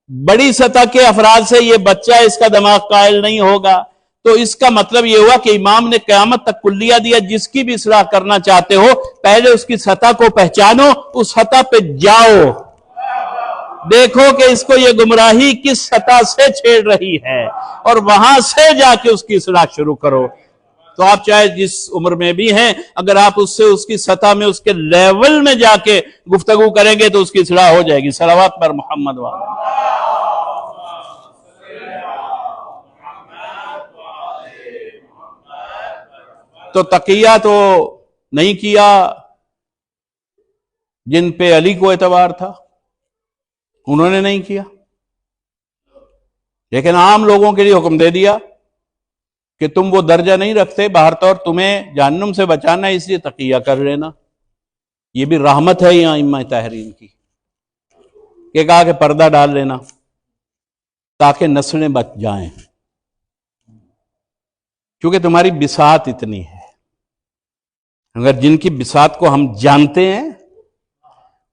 بڑی سطح کے افراد سے یہ بچہ اس کا دماغ قائل نہیں ہوگا. تو اس کا مطلب یہ ہوا کہ امام نے قیامت تک کلیہ دیا، جس کی بھی اصلاح کرنا چاہتے ہو پہلے اس کی سطح کو پہچانو، اس سطح پہ جاؤ، دیکھو کہ اس کو یہ گمراہی کس سطح سے چھیڑ رہی ہے اور وہاں سے جا کے اس کی اصلاح شروع کرو. تو آپ چاہے جس عمر میں بھی ہیں، اگر آپ اس سے اس کی سطح میں اس کے لیول میں جا کے گفتگو کریں گے تو اس کی اصلاح ہو جائے گی. صلوات پر محمد وعلیہ. تو تقیہ تو نہیں کیا جن پہ علی کو اعتبار تھا، انہوں نے نہیں کیا، لیکن عام لوگوں کے لیے حکم دے دیا کہ تم وہ درجہ نہیں رکھتے، باہر طور تمہیں جہنم سے بچانا ہے، اس لیے تقیہ کر لینا. یہ بھی رحمت ہے یہاں ائمہ طاہرین کی کہ کہا کہ پردہ ڈال لینا تاکہ نسلیں بچ جائیں، کیونکہ تمہاری بساط اتنی ہے. اگر جن کی بساط کو ہم جانتے ہیں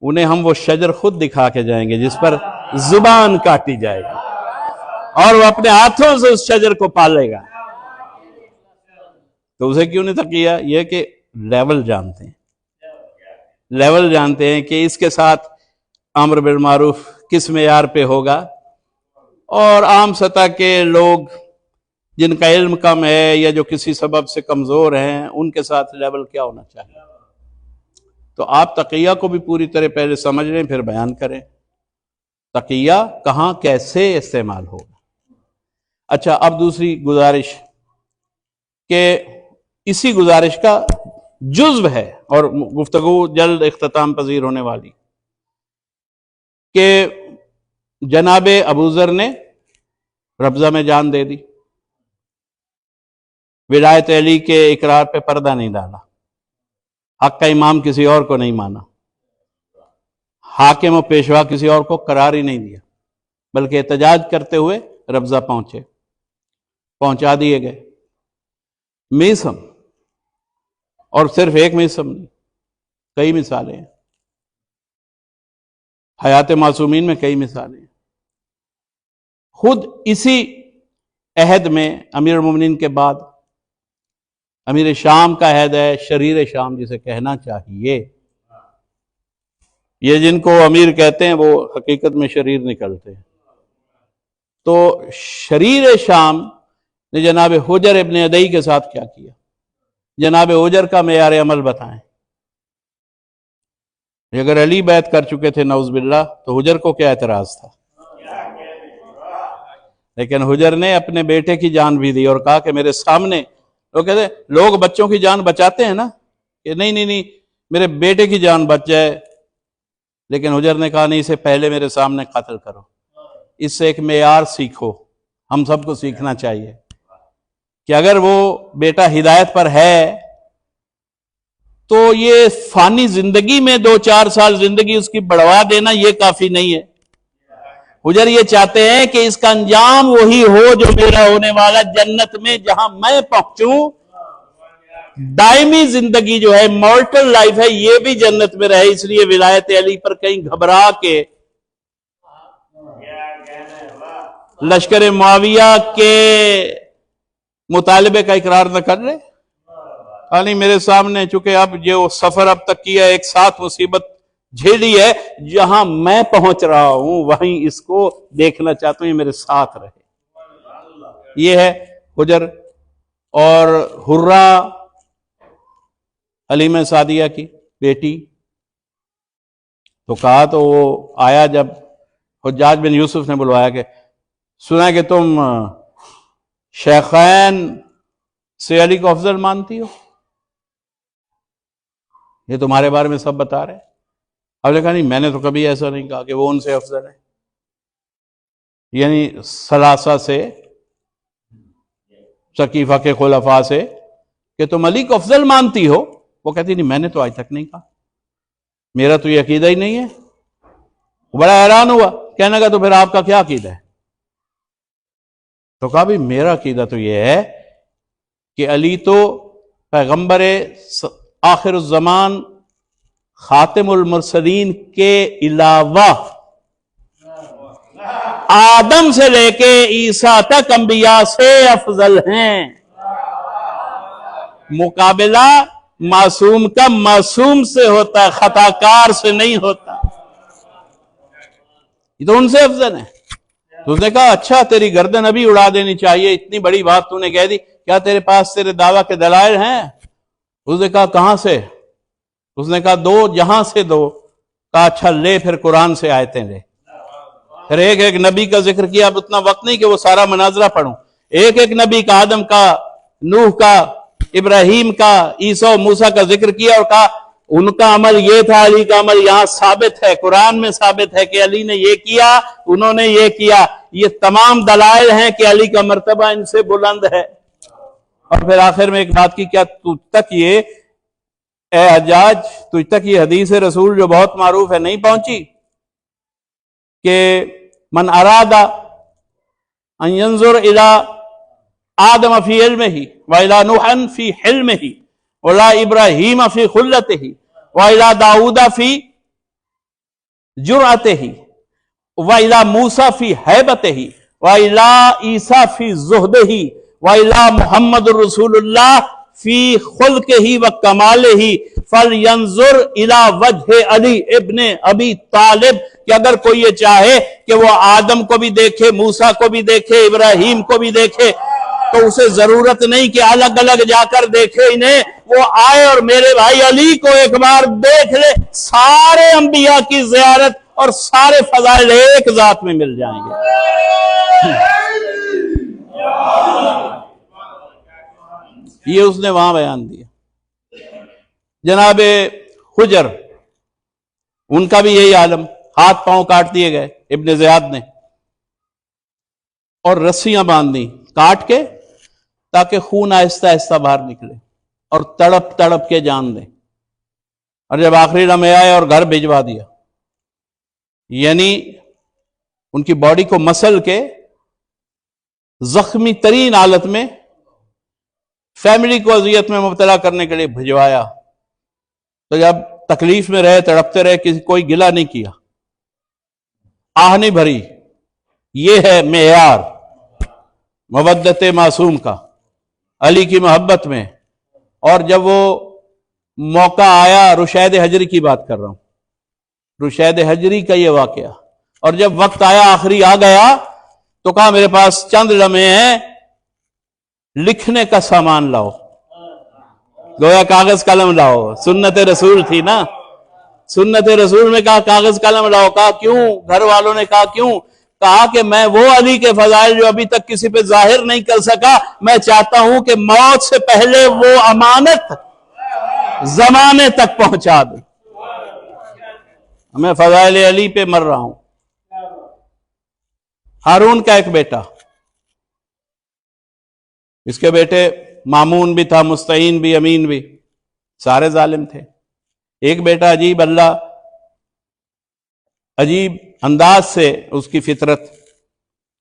انہیں ہم وہ شجر خود دکھا کے جائیں گے جس پر زبان کاٹی جائے گی اور وہ اپنے ہاتھوں سے اس شجر کو پالے گا. تو اسے کیوں نہیں تقیہ؟ یہ کہ لیول جانتے ہیں، لیول جانتے ہیں کہ اس کے ساتھ امر بالمعروف کس معیار پہ ہوگا، اور عام سطح کے لوگ جن کا علم کم ہے یا جو کسی سبب سے کمزور ہیں ان کے ساتھ لیول کیا ہونا چاہیے. تو آپ تقیہ کو بھی پوری طرح پہلے سمجھ لیں پھر بیان کریں تقیہ کہاں کیسے استعمال ہوگا. اچھا اب دوسری گزارش کہ اسی گزارش کا جزو ہے اور گفتگو جلد اختتام پذیر ہونے والی، کہ جناب ابوذر نے ربضہ میں جان دے دی، ولایت علی کے اقرار پہ پردہ نہیں ڈالا، حق کا امام کسی اور کو نہیں مانا، حاکم و پیشوا کسی اور کو قرار ہی نہیں دیا، بلکہ احتجاج کرتے ہوئے ربضہ پہنچا دیے گئے. میسم، اور صرف ایک میسم نہیں، کئی مثالیں ہیں، حیات معصومین میں کئی مثالیں ہیں. خود اسی عہد میں امیر المومنین کے بعد امیر شام کا عہد ہے، شریر شام جسے کہنا چاہیے. یہ جن کو امیر کہتے ہیں وہ حقیقت میں شریر نکلتے ہیں. تو شریر شام نے جناب حجر ابن ادئی کے ساتھ کیا کیا؟ جناب حجر کا معیار عمل بتائیں۔ اگر علی بیعت کر چکے تھے نعوذ باللہ تو حجر کو کیا اعتراض تھا؟ لیکن حجر نے اپنے بیٹے کی جان بھی دی اور کہا کہ میرے سامنے، وہ کہتے ہیں لوگ بچوں کی جان بچاتے ہیں نا، کہ نہیں نہیں نہیں میرے بیٹے کی جان بچ جائے، لیکن حجر نے کہا نہیں، اسے پہلے میرے سامنے قتل کرو۔ اس سے ایک معیار سیکھو، ہم سب کو سیکھنا چاہیے کہ اگر وہ بیٹا ہدایت پر ہے تو یہ فانی زندگی میں 2-4 سال زندگی اس کی بڑھوا دینا یہ کافی نہیں ہے۔ حجر یہ چاہتے ہیں کہ اس کا انجام وہی ہو جو میرا ہونے والا جنت میں، جہاں میں پہنچوں دائمی زندگی جو ہے، مورٹل لائف ہے، یہ بھی جنت میں رہے۔ اس لیے ولایت علی پر کہیں گھبرا کے لشکر معاویہ کے مطالبے کا اقرار نہ کر لے۔ نہیں، میرے سامنے چونکہ اب جو سفر اب تک کیا ایک ساتھ مصیبت جھیلی ہے، جہاں میں پہنچ رہا ہوں وہیں اس کو دیکھنا چاہتا ہوں، یہ میرے ساتھ رہے۔ یہ ہے حجر۔ اور حرہ حلیمہ سعدیہ کی بیٹی، تو کہا تو وہ آیا جب حجاج بن یوسف نے بلوایا کہ سنا کہ تم شیخین سے علی کو افضل مانتی ہو، یہ تمہارے بارے میں سب بتا رہے ہیں۔ اب نے کہا نہیں، میں نے تو کبھی ایسا نہیں کہا کہ وہ ان سے افضل ہے، یعنی ثلاثہ سے، ثقیفہ کے خلفاء سے، کہ تم علی کو افضل مانتی ہو۔ وہ کہتی نہیں، میں نے تو آج تک نہیں کہا، میرا تو یہ عقیدہ ہی نہیں ہے۔ وہ بڑا حیران ہوا، کہنے لگا تو پھر آپ کا کیا عقیدہ ہے؟ تو کہا بھی میرا عقیدہ تو یہ ہے کہ علی تو پیغمبر آخر الزمان خاتم المرسلین کے علاوہ آدم سے لے کے عیسیٰ تک انبیاء سے افضل ہیں۔ مقابلہ معصوم کا معصوم سے ہوتا ہے، خطا کار سے نہیں ہوتا۔ یہ تو ان سے افضل ہے۔ تو اس نے کہا اچھا، تیری گردن ابھی اڑا دینی چاہیے، اتنی بڑی بات تو نے کہہ دی، کیا تیرے پاس تیرے دعویٰ کے دلائل ہیں؟ اس نے کہا کہاں سے؟ اس نے کہا دو، جہاں سے دو۔ کہا اچھا لے، پھر قرآن سے آیتیں لے۔ پھر ایک ایک نبی کا ذکر کیا۔ اب اتنا وقت نہیں کہ وہ سارا مناظرہ پڑھوں، ایک ایک نبی کا، آدم کا، نوح کا، ابراہیم کا، عیسیٰ و موسیٰ کا ذکر کیا اور کہا ان کا عمل یہ تھا، علی کا عمل یہاں ثابت ہے، قرآن میں ثابت ہے کہ علی نے یہ کیا، انہوں نے یہ کیا۔ یہ تمام دلائل ہیں کہ علی کا مرتبہ ان سے بلند ہے۔ اور پھر آخر میں ایک بات کی، کیا تجھ تک یہ، اے حجاج، تجھ تک یہ حدیث رسول جو بہت معروف ہے نہیں پہنچی کہ من اراد ان ينظر الى آدم فی علمہ وَإِلَى نُوحٍ فی حلمہ وَإِلَى ابراہیم فی خلتہ وَإِلَى داؤد فی جرأتہ وَإِلَى موسیٰ فی ہیبتہ وَإِلَى عیسیٰ فی زہدہ وَإِلَى محمد رسول اللہ فی خلقہ وکمالہ فَلْيَنظُرْ إِلَى وَجْهِ علی ابن ابی طالب، کہ اگر کوئی یہ چاہے کہ وہ آدم کو بھی دیکھے، موسیٰ کو بھی دیکھے، ابراہیم کو بھی دیکھے، تو اسے ضرورت نہیں کہ الگ الگ جا کر دیکھے انہیں، وہ آئے اور میرے بھائی علی کو ایک بار دیکھ لے، سارے انبیاء کی زیارت اور سارے فضائل ایک ذات میں مل جائیں گے۔ یہ اس نے وہاں بیان دیا۔ جناب حجر، ان کا بھی یہی عالم، ہاتھ پاؤں کاٹ دیے گئے ابن زیاد نے، اور رسیاں باندھ دی کاٹ کے تاکہ خون آہستہ آہستہ باہر نکلے، اور تڑپ تڑپ کے جان دے۔ اور جب آخری لمحے آئے اور گھر بھجوا دیا، یعنی ان کی باڈی کو مسل کے زخمی ترین حالت میں فیملی کو اذیت میں مبتلا کرنے کے لیے بھجوایا۔ تو جب تکلیف میں رہے، تڑپتے رہے، کسی کوئی گلہ نہیں کیا، آہ نہیں بھری۔ یہ ہے معیار مودت معصوم کا علی کی محبت میں۔ اور جب وہ موقع آیا، رشید حجری کی بات کر رہا ہوں، رشید حجری کا یہ واقعہ، اور جب وقت آیا، آخری آ گیا، تو کہا میرے پاس چند لمحے ہیں، لکھنے کا سامان لاؤ، گویا کاغذ قلم لاؤ، سنت رسول تھی نا، سنت رسول میں کہا کاغذ قلم لاؤ، کہا کیوں؟ گھر والوں نے کہا کیوں؟ کہا کہ میں وہ علی کے فضائل جو ابھی تک کسی پہ ظاہر نہیں کر سکا، میں چاہتا ہوں کہ موت سے پہلے وہ امانت زمانے تک پہنچا دوں، میں فضائل علی پہ مر رہا ہوں۔ ہارون کا ایک بیٹا، اس کے بیٹے مامون بھی تھا، مستعین بھی، امین بھی، سارے ظالم تھے۔ ایک بیٹا عجیب، اللہ عجیب انداز سے اس کی فطرت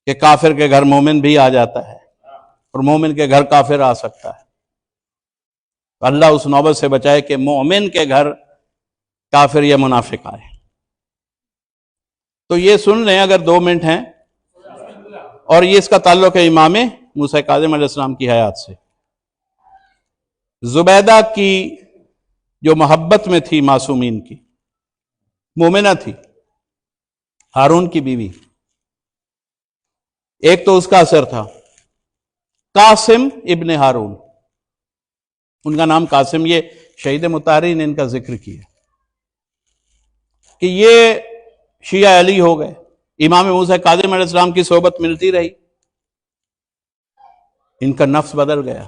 کہ کافر کے گھر مومن بھی آ جاتا ہے اور مومن کے گھر کافر آ سکتا ہے۔ اللہ اس نوبت سے بچائے کہ مومن کے گھر کافر یا منافق آئے۔ تو یہ سن لیں اگر 2 منٹ ہیں، اور یہ اس کا تعلق ہے امام موسیٰ کاظم علیہ السلام کی حیات سے۔ زبیدہ کی جو محبت میں تھی معصومین کی، مومنہ تھی، ہارون کی بیوی، ایک تو اس کا اثر تھا قاسم ابن ہارون، ان کا نام قاسم، یہ شہید مطہری نے ان کا ذکر کیا کہ یہ شیعہ علی ہو گئے، امام موسیٰ کاظم علیہ السلام کی صحبت ملتی رہی، ان کا نفس بدل گیا۔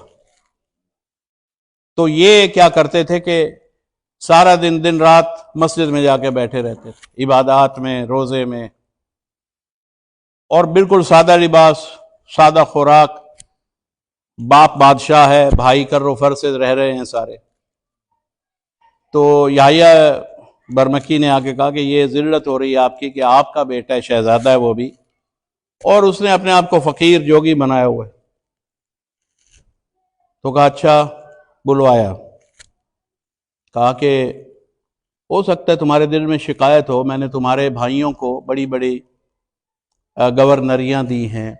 تو یہ کیا کرتے تھے کہ سارا دن رات مسجد میں جا کے بیٹھے رہتے تھے، عبادات میں، روزے میں، اور بالکل سادہ لباس، سادہ خوراک، باپ بادشاہ ہے، بھائی کر و فر سے رہ رہے ہیں سارے۔ تو یحییٰ برمکی نے آ کے کہا کہ یہ ذلت ہو رہی ہے آپ کی کہ آپ کا بیٹا ہے، شہزادہ ہے وہ بھی، اور اس نے اپنے آپ کو فقیر جوگی بنایا ہوا ہے۔ تو کہا اچھا، بلوایا، کہا کہ ہو سکتا ہے تمہارے دل میں شکایت ہو، میں نے تمہارے بھائیوں کو بڑی بڑی گورنریاں دی ہیں،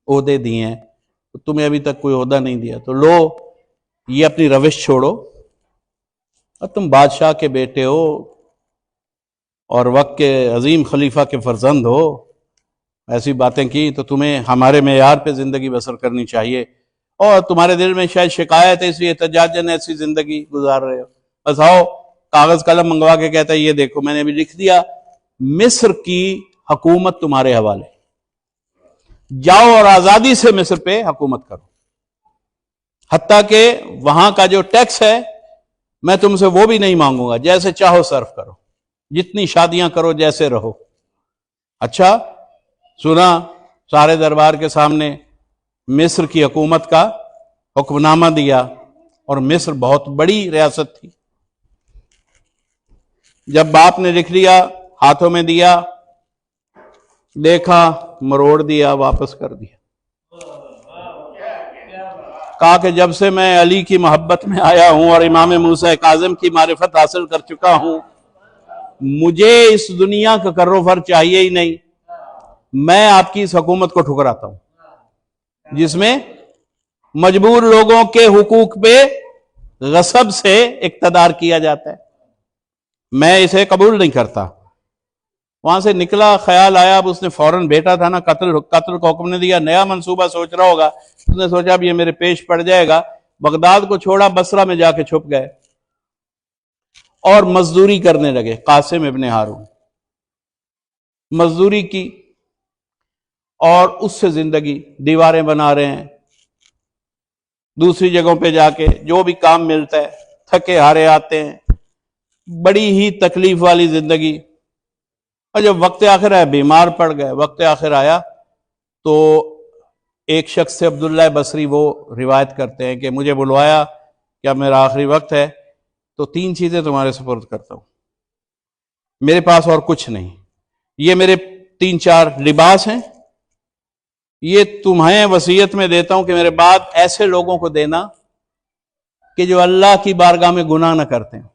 عہدے دیے ہیں، تمہیں ابھی تک کوئی عہدہ نہیں دیا، تو لو یہ اپنی روش چھوڑو، اور تم بادشاہ کے بیٹے ہو اور وقت کے عظیم خلیفہ کے فرزند ہو، ایسی باتیں کی تو تمہیں ہمارے معیار پہ زندگی بسر کرنی چاہیے، اور تمہارے دل میں شاید شکایت ہے اس لیے احتجاجاً ایسی زندگی گزار رہے ہو، بس آؤ کاغذ قلم منگوا کے کہتا ہے یہ دیکھو میں نے ابھی لکھ دیا، مصر کی حکومت تمہارے حوالے، جاؤ اور آزادی سے مصر پہ حکومت کرو، حتیٰ کہ وہاں کا جو ٹیکس ہے میں تم سے وہ بھی نہیں مانگوں گا، جیسے چاہو صرف کرو، جتنی شادیاں کرو، جیسے رہو۔ اچھا سنا، سارے دربار کے سامنے مصر کی حکومت کا حکم نامہ دیا، اور مصر بہت بڑی ریاست تھی۔ جب باپ نے لکھ لیا، ہاتھوں میں دیا، دیکھا، مروڑ دیا، واپس کر دیا، کہا کہ جب سے میں علی کی محبت میں آیا ہوں اور امام موسیٰ کاظم کی معرفت حاصل کر چکا ہوں، مجھے اس دنیا کا کر و فر چاہیے ہی نہیں، میں آپ کی اس حکومت کو ٹھکراتا ہوں جس میں مجبور لوگوں کے حقوق پہ غصب سے اقتدار کیا جاتا ہے، میں اسے قبول نہیں کرتا۔ وہاں سے نکلا، خیال آیا، اب اس نے فوراً، بیٹا تھا نا، قتل کو حکم نے دیا، نیا منصوبہ سوچ رہا ہوگا، اس نے سوچا اب یہ میرے پیش پڑ جائے گا، بغداد کو چھوڑا، بصرہ میں جا کے چھپ گئے اور مزدوری کرنے لگے۔ قاسم ابن ہارون مزدوری کی، اور اس سے زندگی، دیواریں بنا رہے ہیں، دوسری جگہوں پہ جا کے جو بھی کام ملتا ہے، تھکے ہارے آتے ہیں، بڑی ہی تکلیف والی زندگی۔ اور جب وقت آخر آیا، بیمار پڑ گئے، وقت آخر آیا تو ایک شخص سے، عبداللہ بصری، وہ روایت کرتے ہیں کہ مجھے بلوایا کہ اب میرا آخری وقت ہے، تو 3 چیزیں تمہارے سپرد کرتا ہوں، میرے پاس اور کچھ نہیں، یہ میرے 3-4 لباس ہیں، یہ تمہیں وصیت میں دیتا ہوں کہ میرے بعد ایسے لوگوں کو دینا کہ جو اللہ کی بارگاہ میں گناہ نہ کرتے ہیں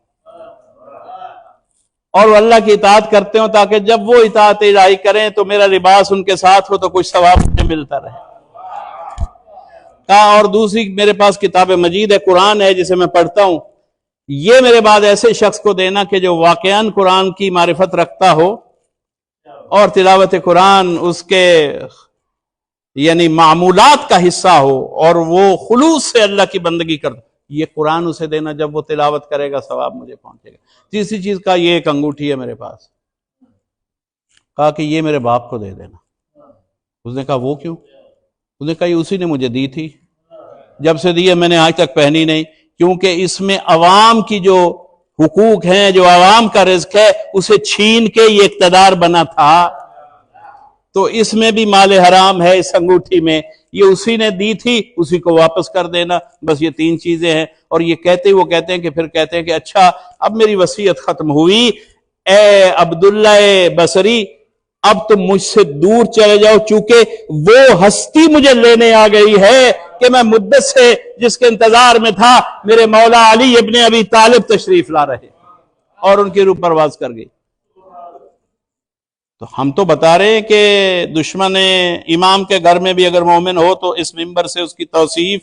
اور وہ اللہ کی اطاعت کرتے ہوں، تاکہ جب وہ اطاعت الہی کریں تو میرا لباس ان کے ساتھ ہو تو کچھ ثواب مجھے ملتا رہے۔ کہا اور دوسری میرے پاس کتاب مجید ہے، قرآن ہے جسے میں پڑھتا ہوں، یہ میرے بعد ایسے شخص کو دینا کہ جو واقعاً قرآن کی معرفت رکھتا ہو اور تلاوت قرآن اس کے یعنی معمولات کا حصہ ہو اور وہ خلوص سے اللہ کی بندگی کر، یہ قرآن اسے دینا، جب وہ تلاوت کرے گا ثواب مجھے پہنچے گا۔ تیسری چیز کا یہ ایک انگوٹھی ہے میرے پاس، کہا کہ یہ میرے باپ کو دے دینا۔ اس نے کہا وہ کیوں؟ اس نے کہا یہ اسی نے مجھے دی تھی، جب سے دی ہے میں نے آج تک پہنی نہیں، کیونکہ اس میں عوام کی جو حقوق ہیں، جو عوام کا رزق ہے، اسے چھین کے یہ اقتدار بنا تھا، تو اس میں بھی مال حرام ہے اس انگوٹھی میں، یہ اسی نے دی تھی، اسی کو واپس کر دینا۔ بس یہ تین چیزیں ہیں۔ اور یہ وہ کہتے ہیں کہ پھر کہتے ہیں کہ اچھا اب میری وصیت ختم ہوئی، اے عبداللہ بصری اب تم مجھ سے دور چلے جاؤ، چونکہ وہ ہستی مجھے لینے آ گئی ہے کہ میں مدت سے جس کے انتظار میں تھا، میرے مولا علی ابن ابی طالب تشریف لا رہے، اور ان کی روح پرواز کر گئی۔ تو ہم تو بتا رہے ہیں کہ دشمن امام کے گھر میں بھی اگر مومن ہو تو اس منبر سے اس کی توصیف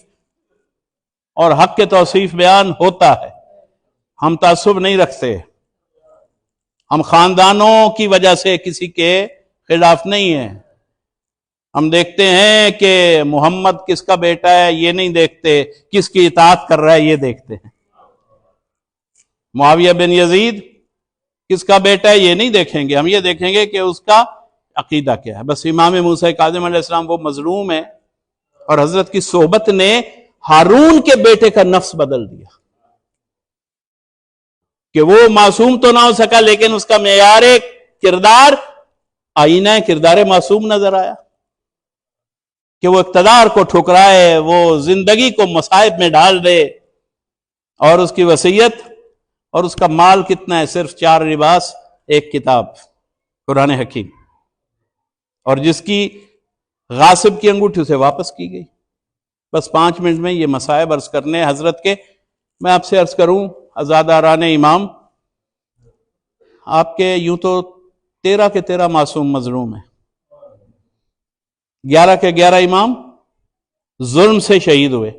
اور حق کے توصیف بیان ہوتا ہے۔ ہم تعصب نہیں رکھتے، ہم خاندانوں کی وجہ سے کسی کے خلاف نہیں ہیں۔ ہم دیکھتے ہیں کہ محمد کس کا بیٹا ہے یہ نہیں دیکھتے، کس کی اطاعت کر رہا ہے یہ دیکھتے ہیں۔ معاویہ بن یزید کس کا بیٹا ہے یہ نہیں دیکھیں گے، ہم یہ دیکھیں گے کہ اس کا عقیدہ کیا ہے۔ بس امام موسیٰ کاظم علیہ السلام وہ مظلوم ہے، اور حضرت کی صحبت نے ہارون کے بیٹے کا نفس بدل دیا کہ وہ معصوم تو نہ ہو سکا، لیکن اس کا معیار کردار آئینہ کردار معصوم نظر آیا کہ وہ اقتدار کو ٹھکرائے، وہ زندگی کو مصائب میں ڈال دے، اور اس کی وصیت اور اس کا مال کتنا ہے؟ صرف 4 لباس، 1 کتاب قرآن حکیم، اور جس کی غاصب کی انگوٹھی اسے واپس کی گئی۔ بس 5 منٹ میں یہ مصائب عرض کرنے حضرت کے۔ میں آپ سے عرض کروں عزاداران امام، آپ کے یوں تو 13 کے 13 معصوم مظلوم ہیں، 11 کے 11 امام ظلم سے شہید ہوئے،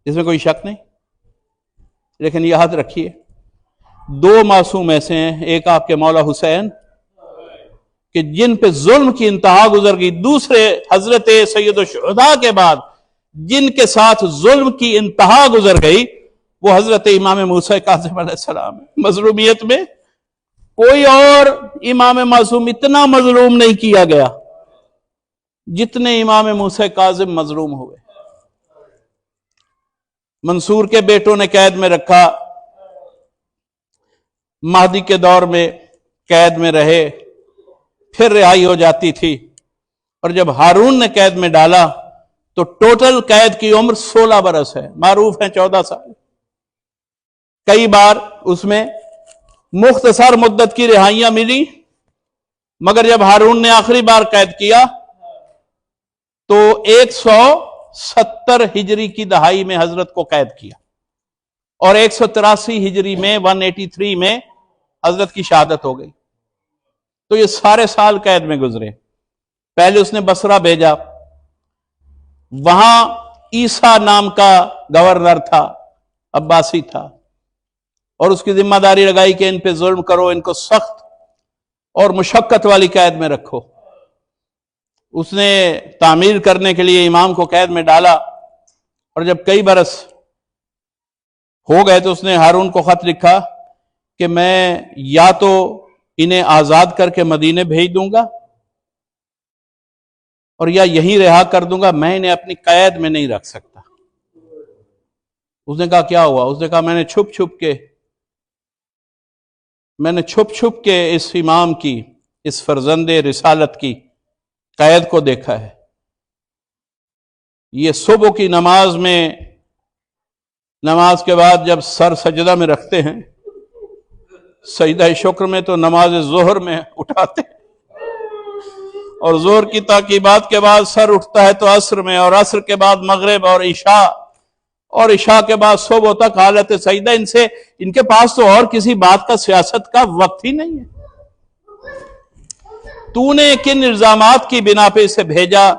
اس میں کوئی شک نہیں، لیکن یاد رکھیے 2 معصوم ایسے ہیں، ایک آپ کے مولا حسین کہ جن پہ ظلم کی انتہا گزر گئی، دوسرے حضرت سید الشہداء کے بعد جن کے ساتھ ظلم کی انتہا گزر گئی وہ حضرت امام موسیٰ کاظم علیہ السلام ہے۔ مظلومیت میں کوئی اور امام معصوم اتنا مظلوم نہیں کیا گیا جتنے امام موسیٰ کاظم مظلوم ہوئے۔ منصور کے بیٹوں نے قید میں رکھا، مہدی کے دور میں قید میں رہے، پھر رہائی ہو جاتی تھی، اور جب ہارون نے قید میں ڈالا تو ٹوٹل قید کی عمر 16 برس ہے، معروف ہے 14 سال۔ کئی بار اس میں مختصر مدت کی رہائیاں ملی، مگر جب ہارون نے آخری بار قید کیا تو 170 ہجری کی دہائی میں حضرت کو قید کیا، اور 183 ہجری میں 183 میں حضرت کی شہادت ہو گئی۔ تو یہ سارے سال قید میں گزرے۔ پہلے اس نے بصرہ بھیجا، وہاں عیسیٰ نام کا گورنر تھا، عباسی تھا، اور اس کی ذمہ داری لگائی کہ ان پہ ظلم کرو، ان کو سخت اور مشقت والی قید میں رکھو۔ اس نے تعمیر کرنے کے لیے امام کو قید میں ڈالا، اور جب کئی برس ہو گئے تو اس نے ہارون کو خط لکھا کہ میں یا تو انہیں آزاد کر کے مدینے بھیج دوں گا اور یا یہیں رہا کر دوں گا، میں انہیں اپنی قید میں نہیں رکھ سکتا۔ اس نے کہا کیا ہوا؟ اس نے کہا میں نے چھپ چھپ کے اس امام کی، اس فرزند رسالت کی قید کو دیکھا ہے۔ یہ صبح کی نماز میں، نماز کے بعد جب سر سجدہ میں رکھتے ہیں، سجدہ شکر میں تو نماز ظہر میں اٹھاتے ہیں، اور ظہر کی تاکیبات کے بعد سر اٹھتا ہے تو عصر میں، اور عصر کے بعد مغرب اور عشاء، اور عشاء کے بعد صبح تک حالت سجدہ۔ ان کے پاس تو اور کسی بات کا، سیاست کا وقت ہی نہیں ہے۔ تو نے کن الزامات کی بنا پہ اسے بھیجا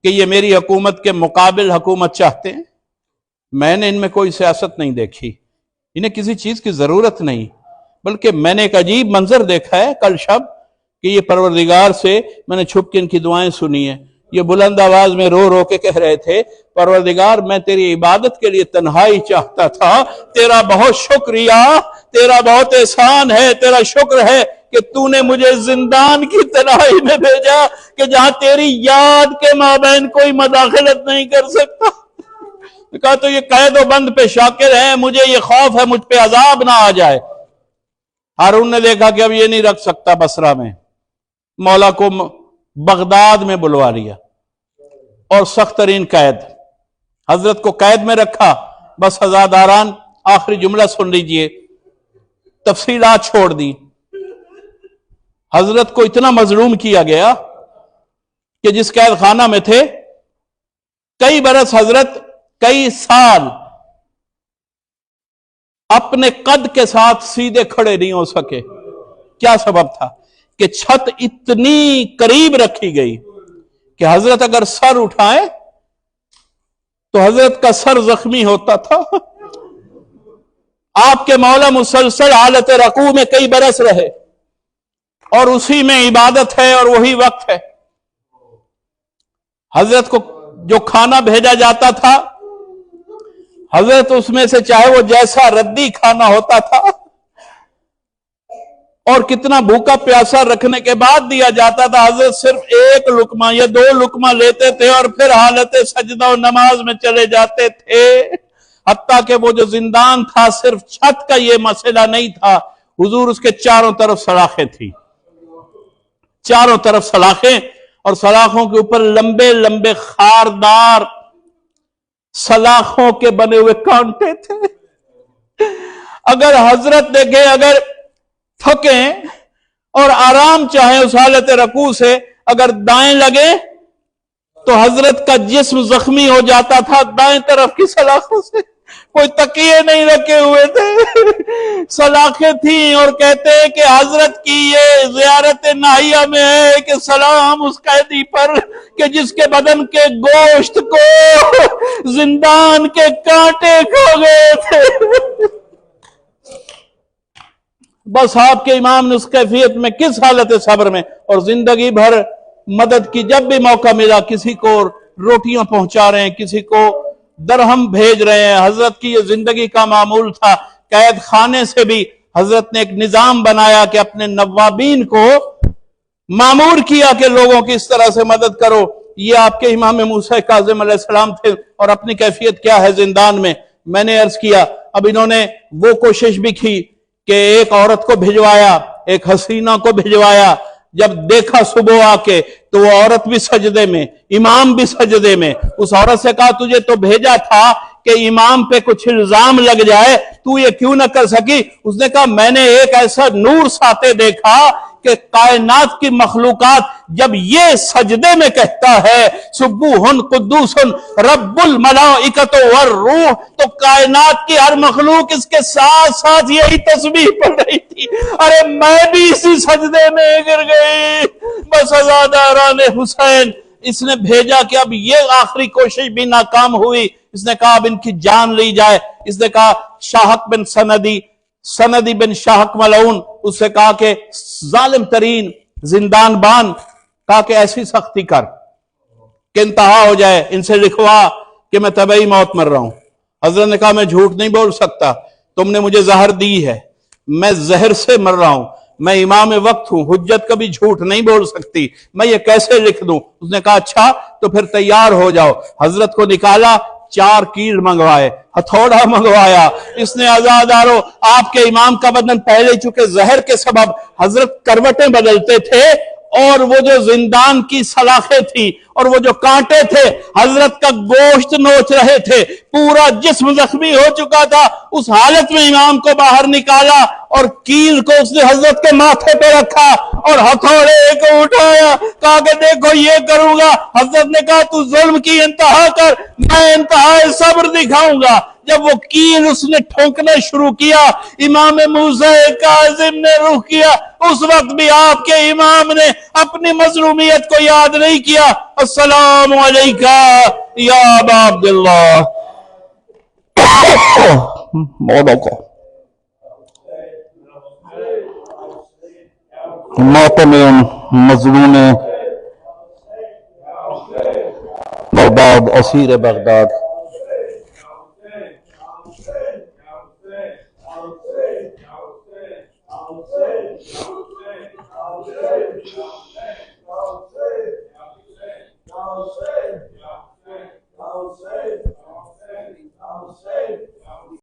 کہ یہ میری حکومت کے مقابل حکومت چاہتے ہیں؟ میں نے ان میں کوئی سیاست نہیں دیکھی، انہیں کسی چیز کی ضرورت نہیں، بلکہ میں نے ایک عجیب منظر دیکھا ہے کل شب کہ یہ پروردگار سے میں نے چھپ کے ان کی دعائیں سنی ہیں یہ بلند آواز میں رو رو کے کہہ رہے تھے پروردگار میں تیری عبادت کے لیے تنہائی چاہتا تھا، تیرا بہت شکریہ، تیرا بہت احسان ہے، تیرا شکر ہے کہ تو نے مجھے زندان کی تنہائی میں بھیجا کہ جہاں تیری یاد کے مابین کوئی مداخلت نہیں کر سکتا۔ کہا تو یہ قید و بند پہ شاکر ہیں، مجھے یہ خوف ہے مجھ پہ عذاب نہ آ جائے۔ ہارون نے دیکھا کہ اب یہ نہیں رکھ سکتا بصرہ میں، مولا کو بغداد میں بلوا لیا اور سخت ترین قید، حضرت کو قید میں رکھا۔ بس عزاداران آخری جملہ سن لیجئے، تفصیلات چھوڑ دی۔ حضرت کو اتنا مظلوم کیا گیا کہ جس قید خانہ میں تھے کئی برس، حضرت کئی سال اپنے قد کے ساتھ سیدھے کھڑے نہیں ہو سکے۔ کیا سبب تھا؟ کہ چھت اتنی قریب رکھی گئی کہ حضرت اگر سر اٹھائیں تو حضرت کا سر زخمی ہوتا تھا۔ آپ کے مولا مسلسل حالت رکوع میں کئی برس رہے اور اسی میں عبادت ہے اور وہی وقت ہے۔ حضرت کو جو کھانا بھیجا جاتا تھا حضرت اس میں سے چاہے وہ جیسا ردی کھانا ہوتا تھا اور کتنا بھوکا پیاسا رکھنے کے بعد دیا جاتا تھا، حضرت صرف ایک لقمہ یا دو لقمہ لیتے تھے اور پھر حالت سجدہ و نماز میں چلے جاتے تھے۔ حتیٰ کہ وہ جو زندان تھا صرف چھت کا یہ مسئلہ نہیں تھا، حضور اس کے چاروں طرف سلاخیں تھیں، چاروں طرف سلاخیں، اور سلاخوں کے اوپر لمبے لمبے خاردار سلاخوں کے بنے ہوئے کانٹے تھے۔ اگر حضرت دیکھیں، اگر تھکیں اور آرام چاہیں اس حالت رکوع سے، اگر دائیں لگیں تو حضرت کا جسم زخمی ہو جاتا تھا دائیں طرف کی سلاخوں سے۔ کوئی تکیے نہیں رکھے ہوئے تھے، سلاخیں تھیں، اور کہتے ہیں کہ حضرت کی یہ زیارت ناہیہ میں ہے کہ سلام اس قیدی پر کہ جس کے بدن کے گوشت کو زندان کے کانٹے کھا گئے تھے۔ بس آپ کے امام نے اس کیفیت میں کس حالت صبر میں اور زندگی بھر مدد کی، جب بھی موقع ملا کسی کو روٹیاں پہنچا رہے ہیں، کسی کو درہم بھیج رہے ہیں۔ حضرت کی یہ زندگی کا معمول تھا۔ قید خانے سے بھی حضرت نے ایک نظام بنایا کہ اپنے نوابین کو مامور کیا کہ لوگوں کی اس طرح سے مدد کرو۔ یہ آپ کے امام موسیٰ کاظم علیہ السلام تھے، اور اپنی کیفیت کیا ہے زندان میں میں نے عرض کیا۔ اب انہوں نے وہ کوشش بھی کی کہ ایک عورت کو بھجوایا، ایک حسینہ کو بھجوایا، جب دیکھا صبح آ کے تو وہ عورت بھی سجدے میں، امام بھی سجدے میں۔ اس عورت سے کہا تجھے تو بھیجا تھا کہ امام پہ کچھ الزام لگ جائے، تو یہ کیوں نہ کر سکی؟ اس نے کہا میں نے ایک ایسا نور ساتے دیکھا کہ کائنات کی مخلوقات جب یہ سجدے میں کہتا ہے سبوحن قدوسن رب الملائکۃ والروح، تو کائنات کی ہر مخلوق اس کے ساتھ ساتھ یہی تسبیح پڑھ رہی تھی۔ ارے میں بھی اسی سجدے میں گر گئی۔ بس عزاداران حسین، اس نے بھیجا کہ اب یہ آخری کوشش بھی ناکام ہوئی۔ اس نے کہا اب ان کی جان لی جائے۔ اس نے کہا شاہق بن سندی بن شاہق ملعون، اس سے کہا کہ ظالم ترین زندان بان، کہا کہ ایسی سختی کر کہ انتہا ہو جائے، ان سے لکھوا کہ میں طبعی موت مر رہا ہوں۔ حضرت نے کہا میں جھوٹ نہیں بول سکتا، تم نے مجھے زہر دی ہے، میں زہر سے مر رہا ہوں، میں امام وقت ہوں، حجت کبھی جھوٹ نہیں بول سکتی، میں یہ کیسے لکھ دوں؟ اس نے کہا اچھا تو پھر تیار ہو جاؤ۔ حضرت کو نکالا، 4 کیل منگوائے، ہتھوڑا منگوایا۔ اس نے عزادارو آپ کے امام کا بدن پہلے چونکہ زہر کے سبب حضرت کروٹیں بدلتے تھے، اور وہ جو زندان کی سلاخیں تھی اور وہ جو کانٹے تھے حضرت کا گوشت نوچ رہے تھے، پورا جسم زخمی ہو چکا تھا۔ اس حالت میں امام کو باہر نکالا اور کیل کو اس نے حضرت کے ماتھے پہ رکھا اور ہتھوڑے کو اٹھایا، کہا کہ دیکھو یہ کروں گا۔ حضرت نے کہا تو ظلم کی انتہا کر، میں انتہائی صبر دکھاؤں گا۔ جب وہ کیل اس نے ٹھونکنا شروع کیا، امام موسیٰ کاظم نے رخ کیا۔ اس وقت بھی آپ کے امام نے اپنی مظلومیت کو یاد نہیں کیا۔ السلام علیکہ یا ابا عبداللہ۔ مولا کو ماتم مظلوم اسیر بغداد.